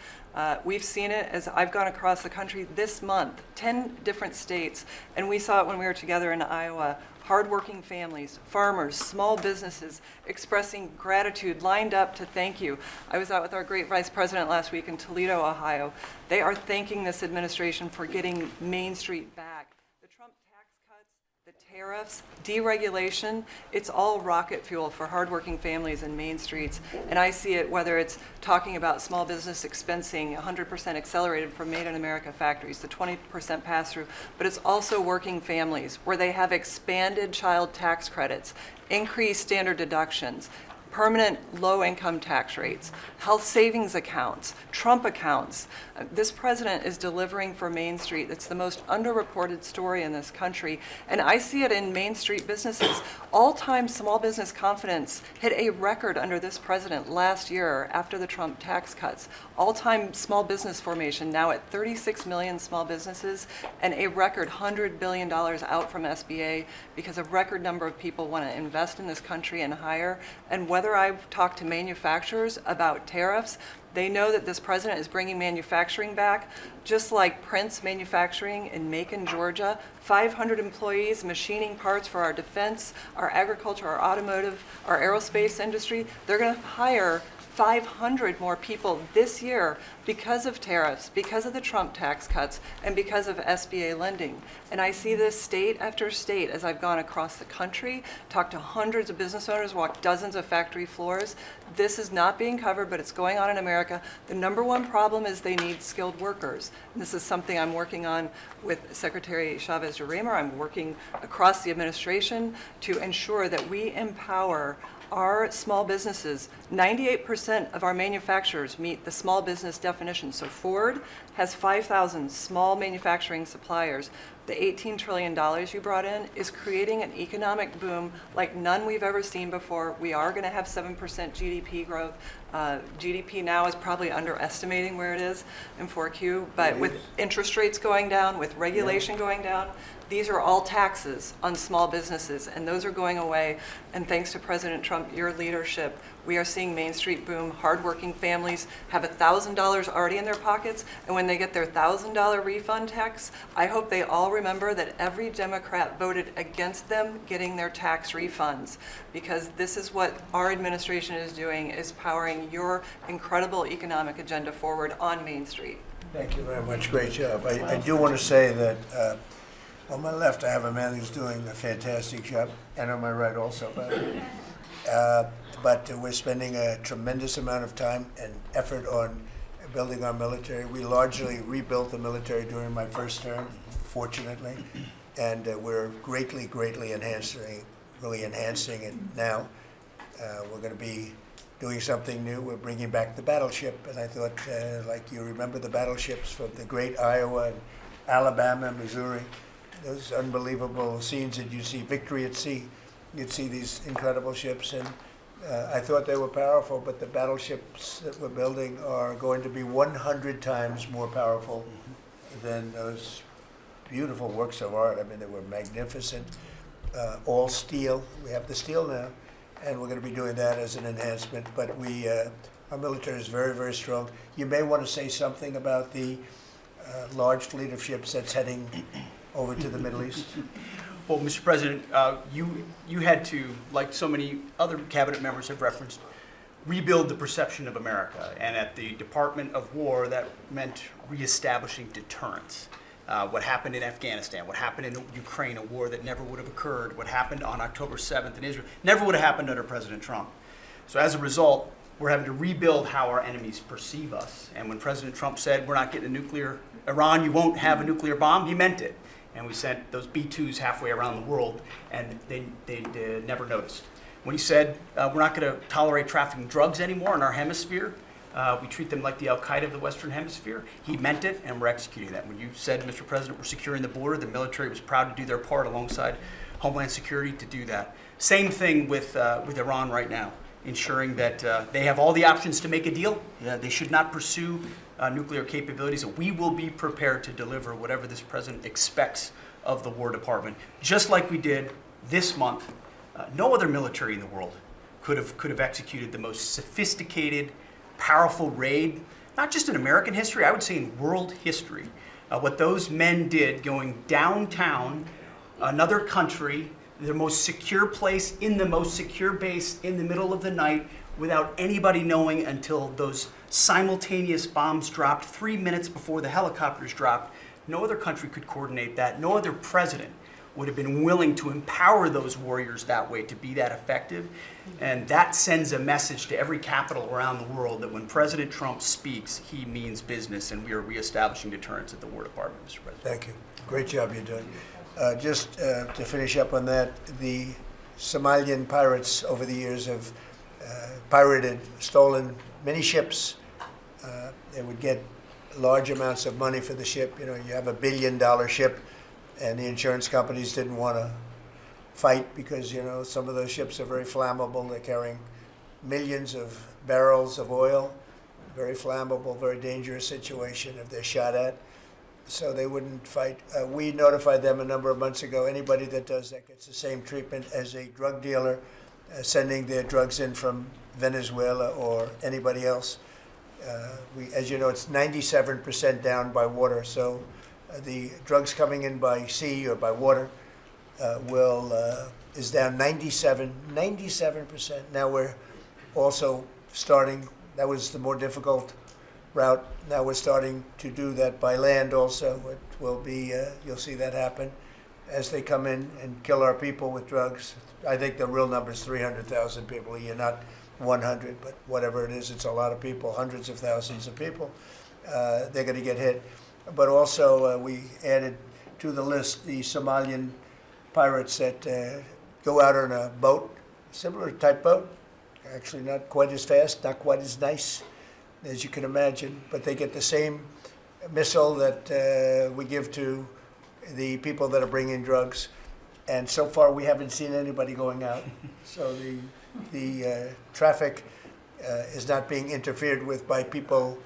We've seen it as I've gone across the country this month, 10 different states, and we saw it when we were together in Iowa. Hardworking families, farmers, small businesses expressing gratitude, lined up to thank you. I was out with our great vice president last week in Toledo, Ohio. They are thanking this administration for getting Main Street back. The Trump tax cuts The tariffs, deregulation, it's all rocket fuel for hardworking families in main streets. And I see it whether it's talking about small business expensing 100% accelerated from Made in America factories, the 20% pass-through, but it's also working families where they have expanded child tax credits, increased standard deductions, permanent low-income tax rates, health savings accounts, Trump accounts. This president is delivering for Main Street. It's the most underreported story in this country. And I see it in Main Street businesses. All-time small business confidence hit a record under this president last year after the Trump tax cuts. All-time small business formation now at 36 million small businesses and a record $100 billion out from SBA because a record number of people want to invest in this country and hire. And whether I've talked to manufacturers about tariffs, they know that this president is bringing manufacturing back, just like Prince Manufacturing in Macon, Georgia. 500 employees machining parts for our defense, our agriculture, our automotive, our aerospace industry. They're going to hire 500 more people this year because of tariffs, because of the Trump tax cuts, and because of SBA lending. And I see this state after state as I've gone across the country, talked to hundreds of business owners, walked dozens of factory floors. This is not being covered, but it's going on in America. The number one problem is they need skilled workers. And this is something I'm working on with Secretary Chavez-Jurema. I'm working across the administration to ensure that we empower our small businesses. 98% of our manufacturers meet the small business definition. So Ford has 5,000 small manufacturing suppliers. The $18 trillion you brought in is creating an economic boom like none we've ever seen before. We are going to have 7% GDP growth. GDP now is probably underestimating where it is in 4Q, but with interest rates going down, with regulation going down, these are all taxes on small businesses, and those are going away. And thanks to President Trump, your leadership, we are seeing Main Street boom. Hardworking families have $1,000 already in their pockets, and when they get their $1,000 refund tax, I hope they all remember that every Democrat voted against them getting their tax refunds, because this is what our administration is doing, is powering your incredible economic agenda forward on Main Street. Thank you very much. Great job. I do want to say that on my left, I have a man who's doing a fantastic job, and on my right also. But we're spending a tremendous amount of time and effort on building our military. We largely rebuilt the military during my first term, fortunately, and we're greatly enhancing it now. We're going to be doing something new. We're bringing back the battleship, and I thought, like you remember the battleships from the great Iowa and Alabama, Missouri, those unbelievable scenes that you see, Victory at Sea. You'd see these incredible ships, and I thought they were powerful, but the battleships that we're building are going to be 100 times more powerful than those beautiful works of art. I mean, they were magnificent, all steel. We have the steel now, and we're going to be doing that as an enhancement, but our military is very strong. You may want to say something about the large fleet of ships that's heading over to the Middle East. Well, Mr. President, you had to, like so many other cabinet members have referenced, rebuild the perception of America. And at the Department of War, that meant reestablishing deterrence. What happened in Afghanistan, what happened in Ukraine, a war that never would have occurred, what happened on October 7th in Israel, never would have happened under President Trump. So as a result, we're having to rebuild how our enemies perceive us. And when President Trump said, we're not getting a nuclear, Iran, you won't have a nuclear bomb, he meant it. And we sent those B-2s halfway around the world, and they never noticed. When he said, we're not going to tolerate trafficking drugs anymore in our hemisphere, we treat them like the Al-Qaeda of the Western Hemisphere, he meant it, and we're executing that. When you said, Mr. President, we're securing the border, the military was proud to do their part alongside Homeland Security to do that. Same thing with Iran right now, ensuring that they have all the options to make a deal. They should not pursue nuclear capabilities, and we will be prepared to deliver whatever this president expects of the War Department, just like we did this month. No other military in the world could have executed the most sophisticated, powerful raid, not just in American history, I would say in world history. What those men did, going downtown, another country, the most secure place in the most secure base in the middle of the night, without anybody knowing until those simultaneous bombs dropped 3 minutes before the helicopters dropped. No other country could coordinate that. No other president would have been willing to empower those warriors that way to be that effective. And that sends a message to every capital around the world that when President Trump speaks, he means business, and we are reestablishing deterrence at the War Department, Mr. President. Thank you. Great job you're doing. Just to finish up on that, the Somalian pirates over the years have pirated, stolen many ships. They would get large amounts of money for the ship. You know, you have $1 billion ship, and the insurance companies didn't want to fight because, you know, some of those ships are very flammable. They're carrying millions of barrels of oil. Very flammable, very dangerous situation if they're shot at. So they wouldn't fight. We notified them a number of months ago. Anybody that does that gets the same treatment as a drug dealer sending their drugs in from Venezuela or anybody else. As you know, it's 97% down by water. So the drugs coming in by sea or by water is down 97%. Now we're also starting. That was the more difficult route. Now we're starting to do that by land also. It will be, you'll see that happen as they come in and kill our people with drugs. I think the real number is 300,000 people a year, not 100, but whatever it is, it's a lot of people, hundreds of thousands of people. They're going to get hit. But also we added to the list the Somalian pirates that go out on a boat, similar type boat, actually not quite as fast, not quite as nice as you can imagine, but they get the same missile that we give to the people that are bringing drugs. And so far we haven't seen anybody going out. So the traffic is not being interfered with by people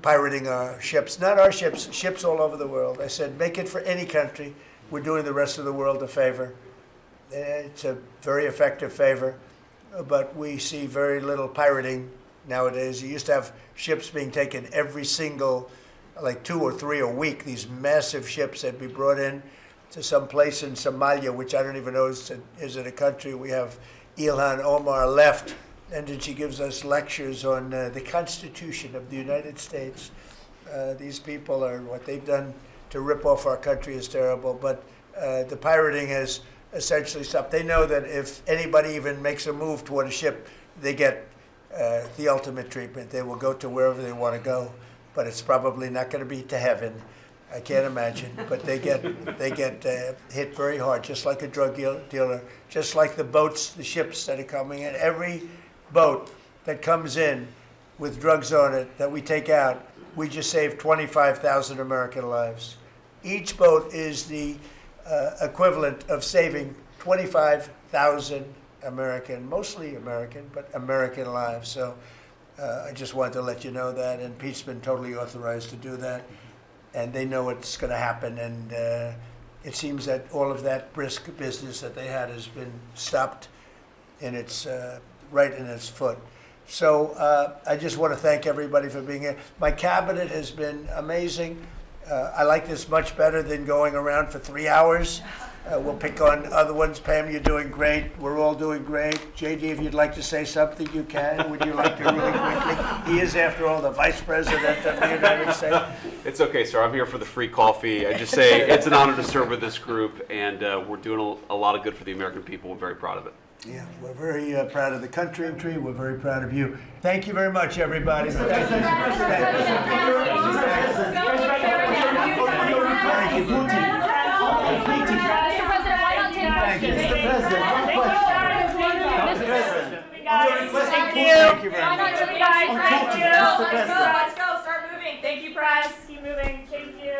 pirating our ships. Not our ships, ships all over the world. I said, make it for any country. We're doing the rest of the world a favor. It's a very effective favor, but we see very little pirating nowadays. You used to have ships being taken every single, like 2 or 3 a week, these massive ships that be brought in to some place in Somalia, which I don't even know is it a country. We have Ilhan Omar left, and then she gives us lectures on the Constitution of the United States. These people are, what they've done to rip off our country is terrible, but the pirating has essentially stopped. They know that if anybody even makes a move toward a ship, they get the ultimate treatment. They will go to wherever they want to go, but it's probably not going to be to heaven. I can't imagine, but they get hit very hard, just like a drug dealer, just like the boats, the ships that are coming in. Every boat that comes in with drugs on it that we take out, we just saved 25,000 American lives. Each boat is the equivalent of saving 25,000 mostly American, but American lives. So I just wanted to let you know that, and Pete's been totally authorized to do that. And they know it's going to happen, and it seems that all of that brisk business that they had has been stopped in its right in its foot. So I just want to thank everybody for being here. My cabinet has been amazing. I like this much better than going around for 3 hours. We'll pick on other ones. Pam, you're doing great. We're all doing great. JD, if you'd like to say something, you can. Would you like to really quickly? He is, after all, the Vice President of the United States. It's okay, sir. I'm here for the free coffee. I just say it's an honor to serve with this group, and we're doing a lot of good for the American people. We're very proud of it. Yeah, we're very proud of the country. We're very proud of you. Thank you very much, everybody. Thank you. Thank you. Mr. President, one question. Thank you. Thank you very much. Thank you. Let's go. Start moving. Thank you, press. Keep moving. Thank you.